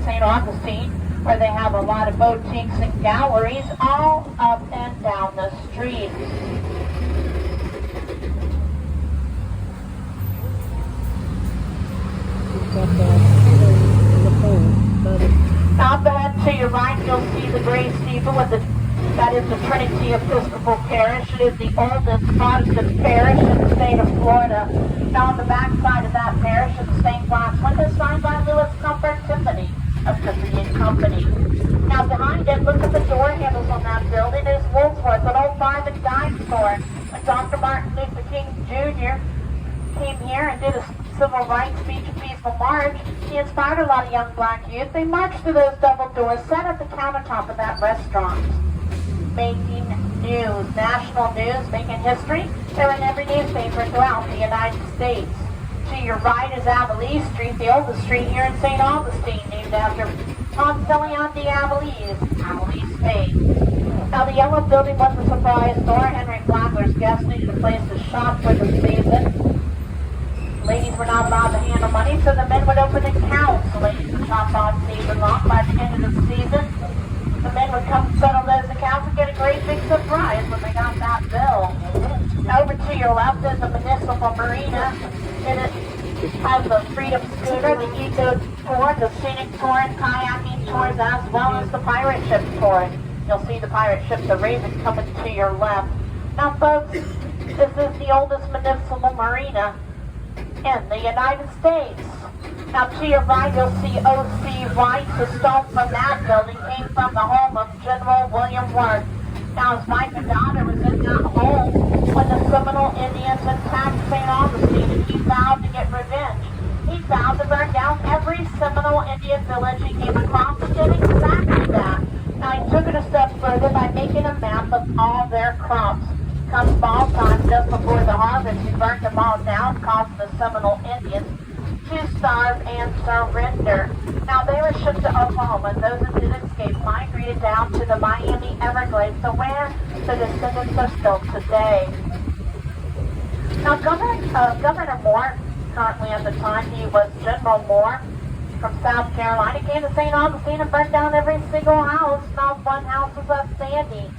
St. Augustine, where they have a lot of boutiques and galleries all up and down the street. Up ahead to your right, you'll see the gray steeple with that is the Trinity Episcopal Parish. It is the oldest Protestant parish in the state of Florida. Now on the back side of that parish is the stained glass window signed by Louis Comfort Tiffany of Tiffany and Company. Now behind it, look at the door handles on that building. There's Woolworth, an old private dime store. When Dr. Martin Luther King Jr. came here and did a civil rights speech, a peaceful march, he inspired a lot of young black youth. They marched through those double doors, sat at the countertop of that restaurant, making news, national news, making history. They're in every newspaper throughout the United States. To your right is Avaline Street, the oldest street here in St. Augustine, named after Pontelion de Avaline, Spain. Now the yellow building was a surprise store. Henry Flagler's guests needed a place to shop for the season. Ladies were not allowed to handle money, so the men would open accounts. The ladies would shop all season long. By the end of the season, the men would come settle those accounts and get a great big surprise when they got that bill. Over to your left is the Municipal Marina. It has the Freedom Scooter, the Eco Tour, the Scenic Tour, and kayaking tours, as well as the Pirate Ship Tour. You'll see the pirate ship, the Raven, coming to your left. Now, folks, this is the oldest municipal marina in the United States. Now to your right, you'll see O.C. White. The stone from that building came from the home of General William Worth. Now his wife and daughter was in that home when the Seminole Indians attacked St. Augustine, and he vowed to get revenge. He vowed to burn down every Seminole Indian village he came across and did exactly that. Now he took it a step further by making a map of all their crops. Come fall time, just before the harvest, he burnt them all down, causing the Seminole Indians to starve and surrender. Now they were shipped to Oklahoma, and those that did escape migrated down to the Miami Everglades, so where the descendants are still today. Now Governor Moore, currently at the time he was General Moore from South Carolina, came to St. Augustine and burnt down every single house. Not one house was upstanding.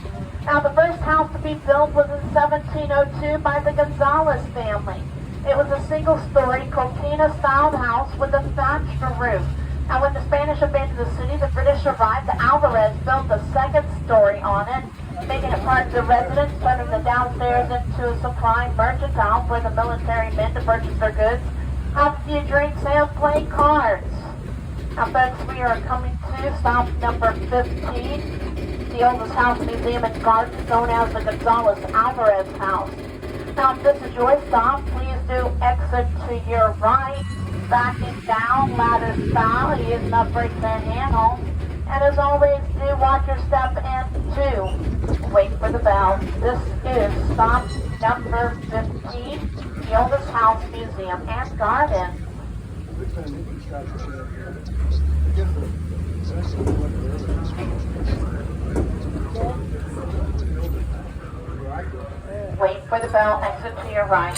Now the first house to be built was in 1702 by the Gonzalez family. It was a single-story coquina-styled house with a thatched roof. Now when the Spanish abandoned the city, the British arrived. The Alvarez built a second story on it, making it part of the residence, turning the downstairs into a supply mercantile for the military men to purchase their goods, have a few drinks, and play cards. Now folks, we are coming to stop number 15, the oldest house museum and garden known as the Gonzalez Alvarez House. Now if this is your stop, please do exit to your right, backing down, ladder style, using up brakes and handles. And as always, do watch your step and 2, wait for the bell. This is stop number 15, the oldest house museum and garden. Wait for the bell, exit to your right.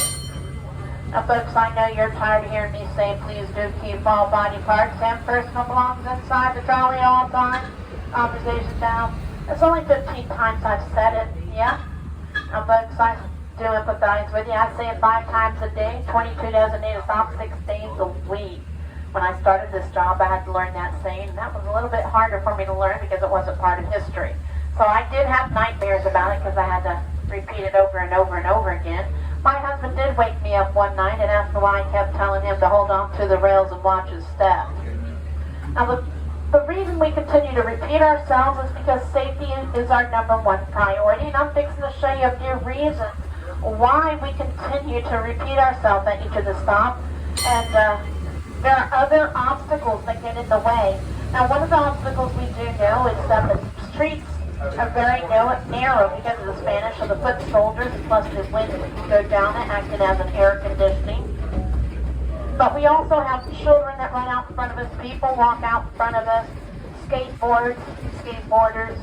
Now folks, I know you're tired of hearing me say, please do keep all body parts and personal belongings inside the trolley all time. Conversation down. It's only 15 times I've said it, yeah? Now folks, I do empathize with you. I say it 5 times a day. 22 doesn't need to stop 6 days a week. When I started this job, I had to learn that saying, and that was a little bit harder for me to learn because it wasn't part of history. So I did have nightmares about it because I had to repeat it over and over and over again. My husband did wake me up one night and asked me why I kept telling him to hold on to the rails and watch his step. Now the reason we continue to repeat ourselves is because safety is our #1 priority, and I'm fixing to show you a few reasons why we continue to repeat ourselves at each of the stops. And there are other obstacles that get in the way. Now one of the obstacles we do know is that the streets are very narrow because of the Spanish or the foot soldiers, plus the wind can go down it, acting as an air conditioning. But we also have children that run out in front of us, people walk out in front of us, skateboarders.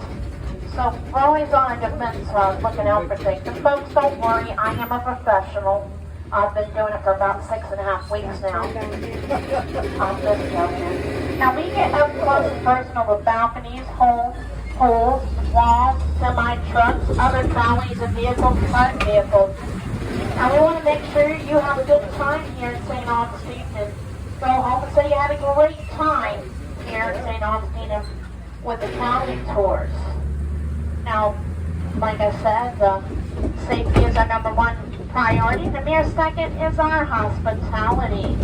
So we're always on our defense, looking out for things. And folks, don't worry, I am a professional. I've been doing it for about 6.5 weeks now. I'm just joking. Now we get up close and personal with balconies, homes, poles, walls, semi-trucks, other trolleys and vehicles, parked vehicles. Now we want to make sure you have a good time here in St. Augustine and go home and say you had a great time here in St. Augustine with the trolley tours. Now, like I said, safety is our #1 priority. The mere second is our hospitality.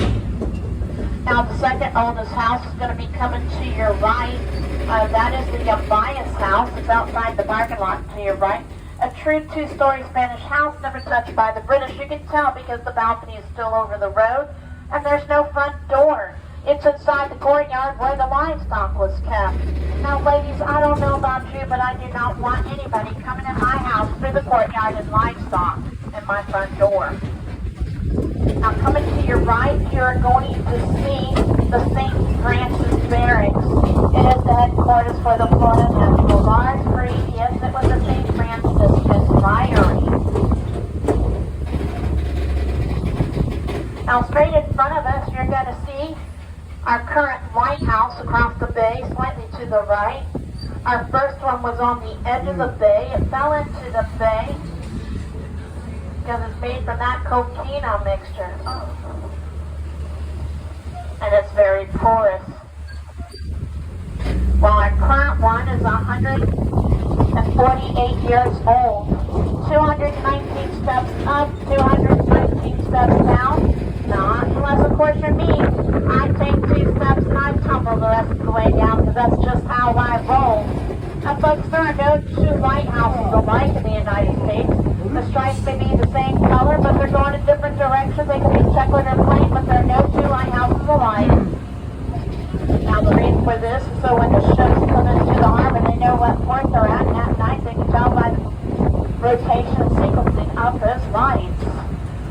Now the second oldest house is going to be coming to your right. That is the Umbias House. It's outside the parking lot to your right. A true 2-story Spanish house, never touched by the British. You can tell because the balcony is still over the road, and there's no front door. It's inside the courtyard where the livestock was kept. Now, ladies, I don't know about you, but I do not want anybody coming in my house through the courtyard and livestock at my front door. Now, coming to your right, you're going to see the St. Francis Barracks. It is the headquarters for the Florida National Guard. Yes, it was the St. Francis Priory. Now, straight in front of us, you're going to see our current lighthouse across the bay, slightly to the right. Our first one was on the edge of the bay. It fell into the bay because it's made from that coquina mixture. And it's very porous. While our current one is 148 years old. 219 steps up, 219 steps down. Not unless, of course, you're me. I take 2 steps and I tumble the rest of the way down because that's just how I roll. Now, folks, there are no 2 lighthouses alike in the United States. The stripes may be the same color, but they're going in different directions. They can be checkered or plain, but there are no 2 lighthouses alike. Now, the reason for this is so when the ships come into the harbor, they know what port they're at, and at night they can tell by the rotation and sequencing of those lights.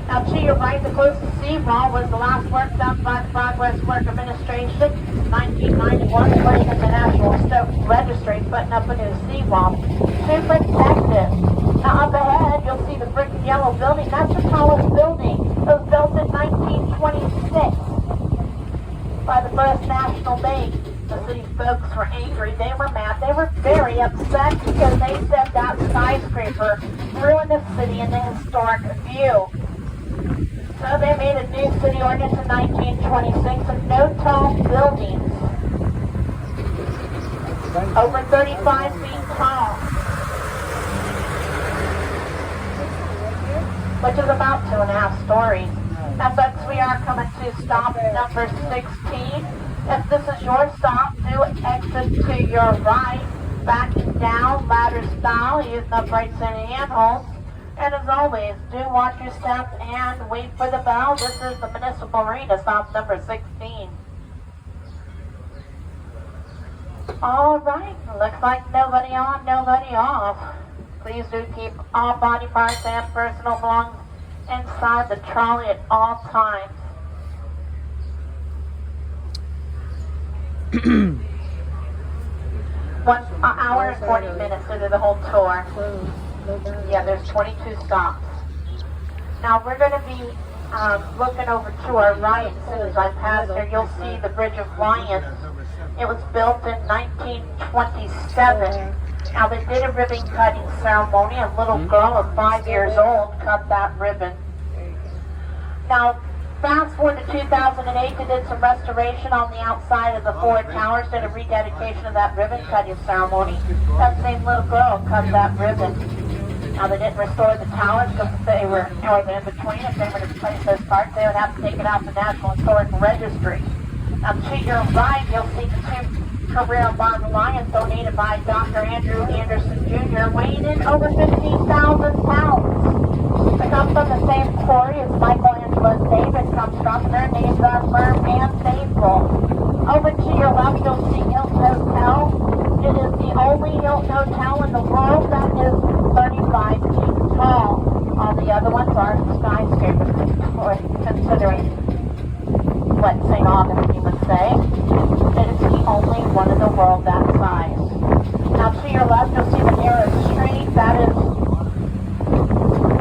Now, to your right, the closest seawall was the last work done by the Progress Work Administration, 1991, putting in the National Registry, putting up a new seawall to protect it. Now, up ahead, you'll see the brick and yellow building. That's the tallest building. It was built in 1926 by the First National Bank. The city folks were angry. They were mad. They were very upset because they said that skyscraper ruined the city and the historic view. So they made a new city ordinance in 1926 of no tall buildings over 35 feet tall, which is about 2.5 stories. Now, folks, we are coming to stop number 16. If this is your stop, do exit to your right, backing down, ladder style, using uprights and handholds. And as always, do watch your step and wait for the bell. This is the Municipal Arena, stop number 16. All right, looks like nobody on, nobody off. Please do keep all body parts and personal belongings inside the trolley at all times. 1 hour and 40 minutes into the whole tour. Closed. No dining. Yeah, there's 22 stops. Now we're going to be looking over to our right. As soon as I pass there, you'll see the Bridge of Lions. It was built in 1927. Now they did a ribbon cutting ceremony. A little girl of 5 years old cut that ribbon. Now fast forward to 2008, they did some restoration on the outside of the four towers, did a rededication of that ribbon cutting ceremony. That same little girl cut that ribbon. Now they didn't restore the towers because they were in between. If they were to replace those parts, they would have to take it out the National Historic Registry. Now to your right, you'll see the two career barn lions donated by Dr. Andrew Anderson Jr., weighing in over 15,000 pounds. They come from the same quarry as Michelangelo's David comes from. Their names are Firm and Faithful. Over to your left, you'll see Hilton Hotel. It is the only Hilton Hotel in the world that is 35 feet tall. All the other ones are skyscrapers, considering what St. Augustine would say. It is the only one in the world that size. Now to your left, you'll see the nearest street. That is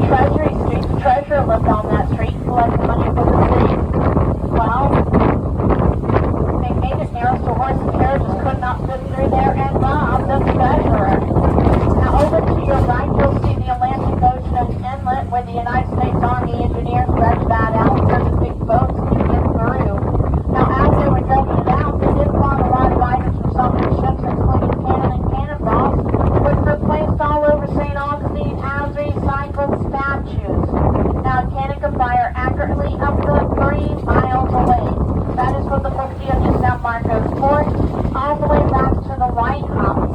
Treasury Street. The treasurer lived on that street and collected money for the city. Well, they made it narrow so horse and carriages could not fit through there and rob the treasurer. Now over to your right, you'll see the Atlantic Ocean Inlet where the United States Army engineers dredged that out so the big boats could get through. Now as they were dredging it out, they did find a lot of items from some of the ships, including cannon and cannonballs, which were placed all over St. Augustine as recycled statues. Now a cannon can fire accurately up to 3 miles away. That is from the Castillo de San Marcos Fort all the way back to the lighthouse.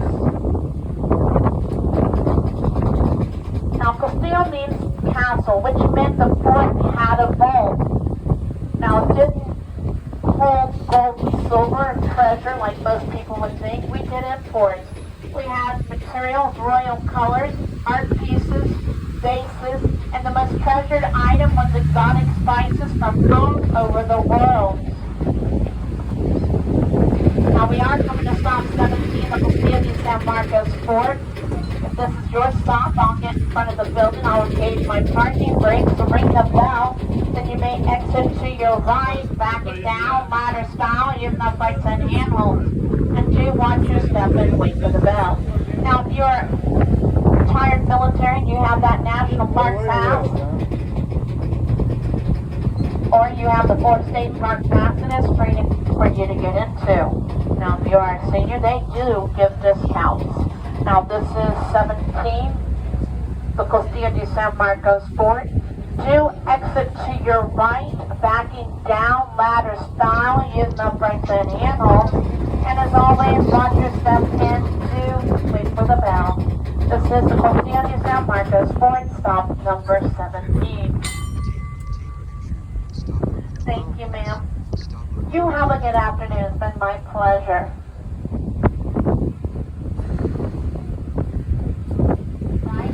Now Castillo means castle, which meant the fort had a vault. Now it didn't hold gold and silver and treasure like most people would think. We did imports. We had materials, royal colors, art pieces, vases, and the most treasured item was exotic spices from all over the world. Now we are coming to stop 17 of the Castillo de San Marcos Fort. If this is your stop, I'll get in front of the building. I'll engage my parking brakes to ring the bell. Then you may exit to your right, back it down, ladder style, using up lights and handholds. And do watch your step and wait for the bell. Now if you're retired military and you have that National Park Pass, or you have the 4 State Park Pass, it is free for you to get into. Now if you are a senior, they do give discounts. Now this is 17, the Castillo de San Marcos Fort. Do exit to your right, backing down, ladder style, using uprights and handholds. And as always, watch your step and do wait for the bell. This is the Castillo de San Marcos Fort, stop number 17. Thank you, ma'am. You have a good afternoon. It's been my pleasure.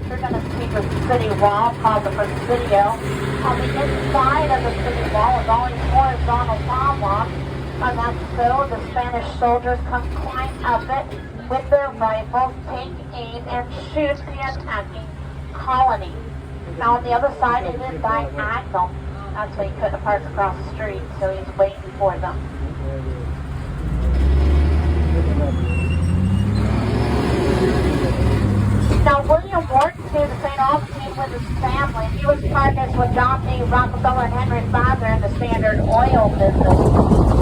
You're going to see the city wall called the Presidio. On the inside of the city wall is always horizontal tomahawk. And that's so the Spanish soldiers come climb up it with their rifles, take aim, and shoot the attacking colony. Now on the other side it is diagonal. That's why he couldn't park across the street, so he's waiting for them. Now, William Wharton came to St. Augustine with his family. He was partners with John D. Rockefeller and Henry Flagler in the Standard Oil business.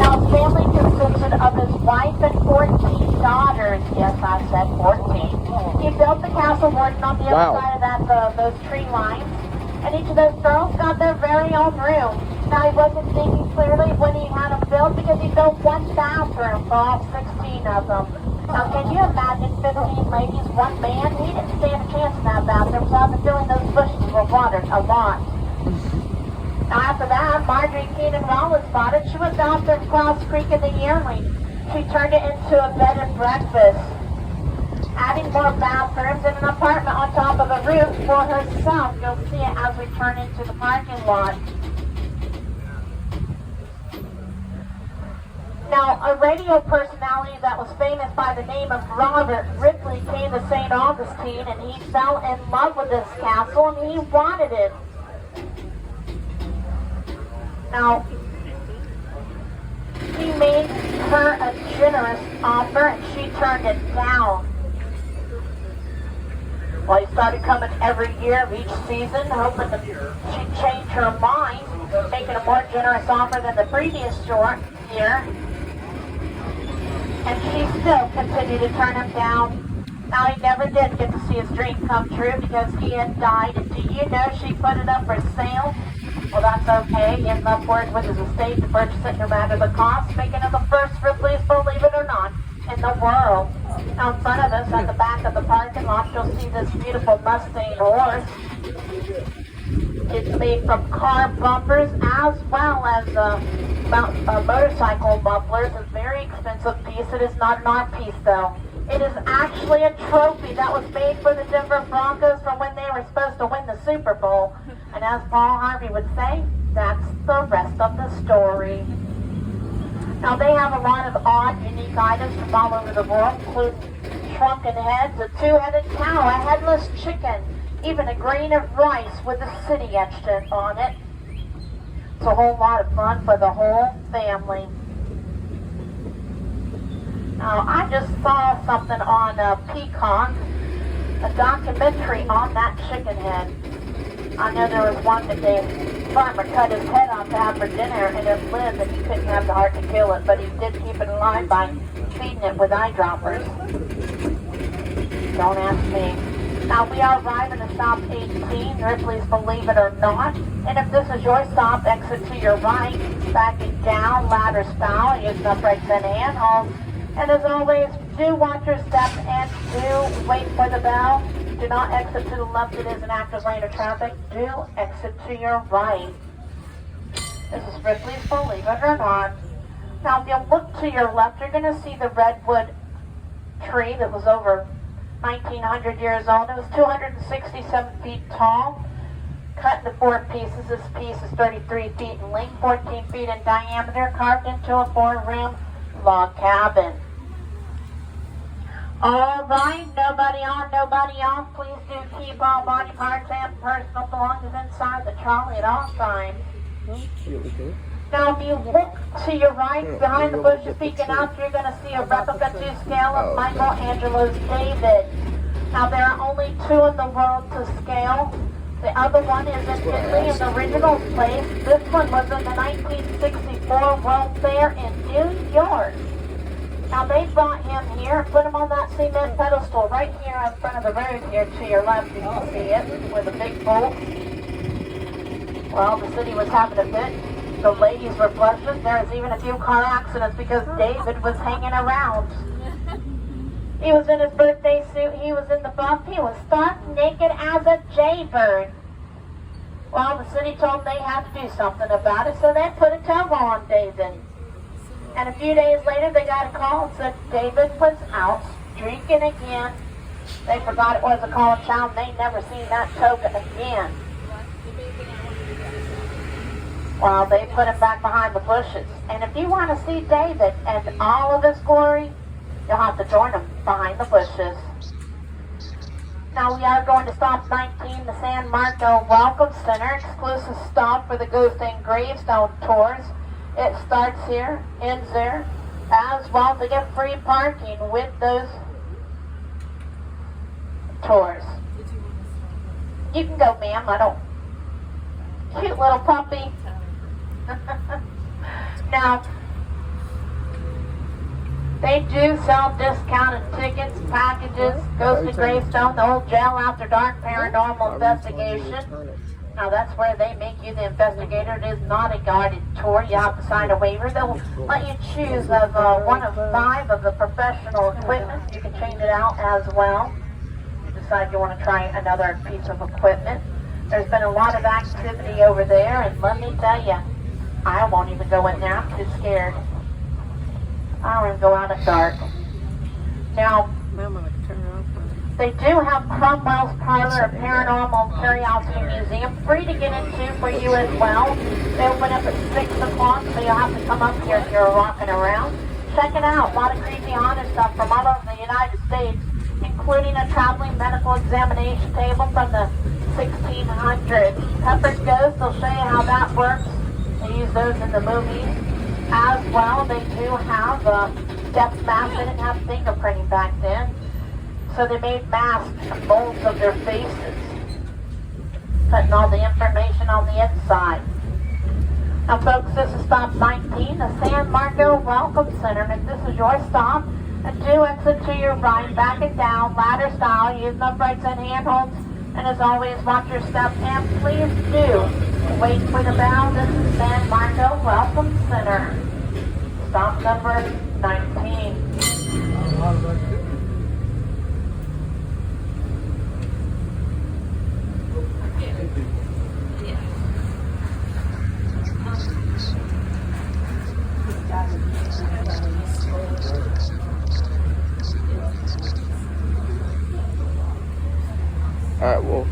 Now, his family consisted of his wife and 14 daughters. Yes, I said 14. He built the Castle Wharton on the other side of that, those tree lines. And each of those girls got their very own room. Now, he wasn't thinking clearly when he had them built because he built one bathroom for all 16 of them. Now, can you imagine 15 ladies, one man? He didn't stand a chance in that bathroom, so I've been filling those bushes with water a lot. Now, after that, Marjorie Keenan Wallace bought it. She was down there across Creek in the Yearling. She turned it into a bed and breakfast, adding more bathrooms and an apartment on top of a roof for herself. You'll see it as we turn into the parking lot. Now, a radio personality that was famous by the name of Robert Ripley came to St. Augustine, and he fell in love with this castle, and he wanted it. Now, he made her a generous offer, and she turned it down. Well, he started coming every year of each season, hoping that she'd change her mind, making a more generous offer than the previous year. And she still continued to turn him down. Now, he never did get to see his dream come true because he had died. And do you know she put it up for sale? Well, that's okay. He ended up working with his estate to purchase it no matter the cost, making him the first Ripley's, believe it or not, in the world. Now, in front of us, at the back of the parking lot, you'll see this beautiful Mustang Horse. It's made from car bumpers as well as motorcycle mufflers. It's a very expensive piece. It is not an art piece, though. It is actually a trophy that was made for the Denver Broncos from when they were supposed to win the Super Bowl. And as Paul Harvey would say, that's the rest of the story. Now, they have a lot of odd, unique items from all over the world, including shrunken heads, a two-headed cow, a headless chicken, even a grain of rice with the city etched on it. It's a whole lot of fun for the whole family. Now, I just saw something on Peacock, a documentary on that chicken head. I know there was one that the farmer cut his head off to have for dinner, and it lived, and he couldn't have the heart to kill it, but he did keep it alive by feeding it with eyedroppers. Don't ask me. Now, we are arriving at stop 18, Ripley's Believe It or Not. And if this is your stop, exit to your right, backing down, ladder style, use uprights and handholds. And as always, do watch your step and do wait for the bell. Do not exit to the left, it is an active lane of traffic. Do exit to your right. This is Ripley's Believe It or Not. Now, if you look to your left, you're going to see the Redwood Tree that was over 1,900 years old. It was 267 feet tall, cut into 4 pieces. This piece is 33 feet in length, 14 feet in diameter, carved into a 4-room log cabin. All right, nobody on, nobody off. Please do keep all body parts and personal belongings inside the trolley at all times. Now, if you look to your right, behind the bushes peeking out, you're going to see a replica to scale of Michelangelo's David. Now, there are only 2 in the world to scale. The other one is in Italy, in the original place. This one was in the 1964 World Fair in New York. Now, they brought him here and put him on that cement pedestal right here in front of the road here to your left. You can see it with a big bolt. Well, the city was having a fit. The ladies were blushing. There was even a few car accidents because David was hanging around. He was in his birthday suit. He was in the buff. He was stark naked as a jaybird. Well, the city told them they had to do something about it, so they put a toga on David. And a few days later, they got a call and said David was out drinking again. They forgot it was a college town. They never seen that toga again. Well, they put him back behind the bushes. And if you want to see David and all of his glory, you'll have to join him behind the bushes. Now we are going to stop 19, the San Marco Welcome Center, exclusive stop for the Ghost and Gravestone tours. It starts here, ends there, as well to get free parking with those tours. You can go, ma'am. I don't. Cute little puppy. Now, they do sell discounted tickets, packages, Ghost and Gravestone, the old jail after dark paranormal investigation. Now that's where they make you the investigator. It is not a guided tour. You have to sign a waiver. They'll let you choose of one of 5 of the professional equipment. You can change it out as well. You decide you want to try another piece of equipment. There's been a lot of activity over there, and let me tell you, I won't even go in there. I'm too scared. I don't even go out at dark. Now, They do have Cromwell's Parlor, a paranormal curiosity museum, free to get into for you as well. They open up at 6 o'clock, so you'll have to come up here if you're walking around. Check it out. A lot of creepy haunted stuff from all over the United States, including a traveling medical examination table from the 1600s. Pepper's Ghost, they'll show you how that works. They use those in the movies as well. They do have death masks. They didn't have fingerprinting back then, so they made masks and molds of their faces, putting all the information on the inside. Now folks, this is stop 19, the San Marco Welcome Center, and if this is your stop, and do exit to your right, back and down, ladder style, using uprights and handholds, and as always, watch your step, and please do wait for the bell. This is San Marco Welcome Center, stop number 19. Alright, well.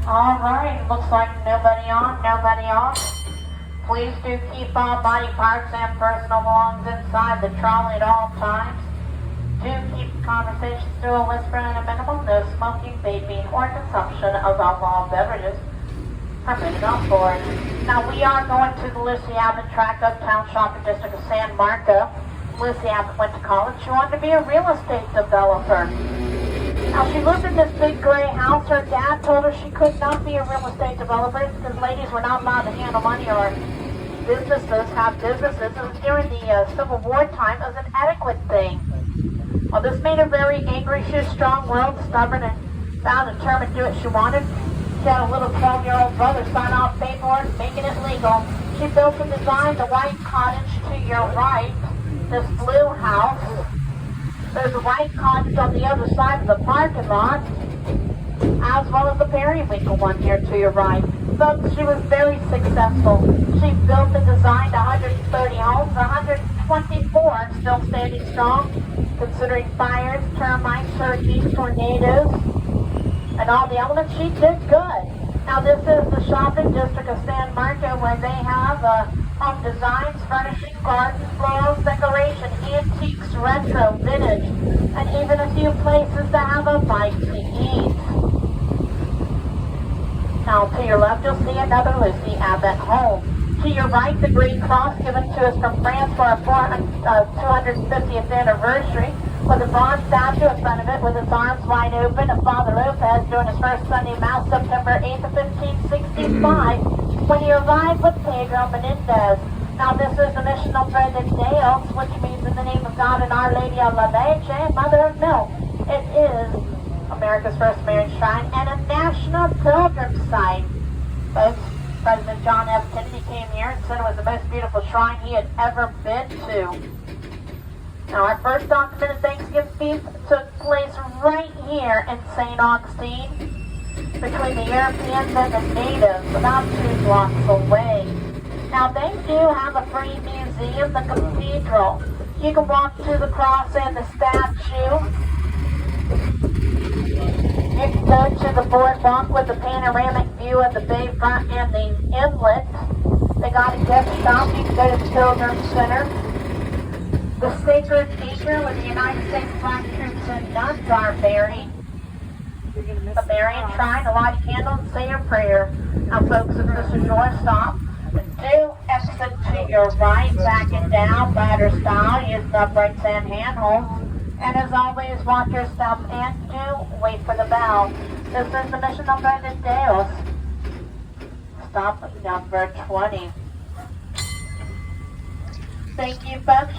Alright, looks like nobody on. Please do keep all body parts and personal belongings inside the trolley at all times. Do keep conversations to a whisper and a minimum. No smoking, vaping, or consumption of alcohol beverages permitted on board. Now we are going to the Lucy Abbott track, Uptown shopping district of San Marco. Lucy Abbott went to college. She wanted to be a real estate developer. Now she lived in this big gray house. Her dad told her she could not be a real estate developer because ladies were not allowed to handle money or businesses, have businesses. It was during the Civil War time. It was an etiquette thing. Well, this made her very angry. She was strong-willed, stubborn, and found determined to do what she wanted. She had a little 12-year-old brother sign off paperwork making it legal. She built and designed the white cottage to your right, this blue house. There's a white cottage on the other side of the parking lot, as well as the periwinkle one here to your right. Folks, she was very successful. She built and designed 130 homes, 124 still standing strong, considering fires, termites, hurricanes, tornadoes, and all the elements. She did good. Now this is the shopping district of San Marco, where they have home designs, furnishing, gardens, florals, decoration, antiques, retro, vintage, and even a few places that have a bite to eat. Now to your left, you'll see another Lucy Abbott home. To your right, the Green Cross given to us from France for our 250th anniversary, with a bronze statue in front of it with its arms wide open of Father Lopez during his first Sunday Mass, September 8th of 1565, when he arrived with Pedro Menendez. Now this is the Mission Nombre de Deus, which means in the name of God and Our Lady of La Leche, Mother of Milk. It is America's first marriage shrine and a national pilgrim site. Folks, President John F. Kennedy came here and said it was the most beautiful shrine he had ever been to. Now our first documented Thanksgiving feast took place right here in St. Augustine, between the Europeans and the natives, about 2 blocks away. Now they do have a free museum, the Cathedral. You can walk to the cross and the statue. You can go to the boardwalk with a panoramic view of the bayfront and the inlet. They got a gift shop. You can go to the Pilgrim Center. The sacred acre where the United States flag troops and nuns are buried. The Marian Shrine, to light a candle and say your prayer. Now folks, if this is your stop, do exit to your right, back and down, ladder style, use the uprights and handholds. And as always, watch your step and do wait for the bell. This is the Mission Nombre de Deus. Stop number 20. Thank you, folks.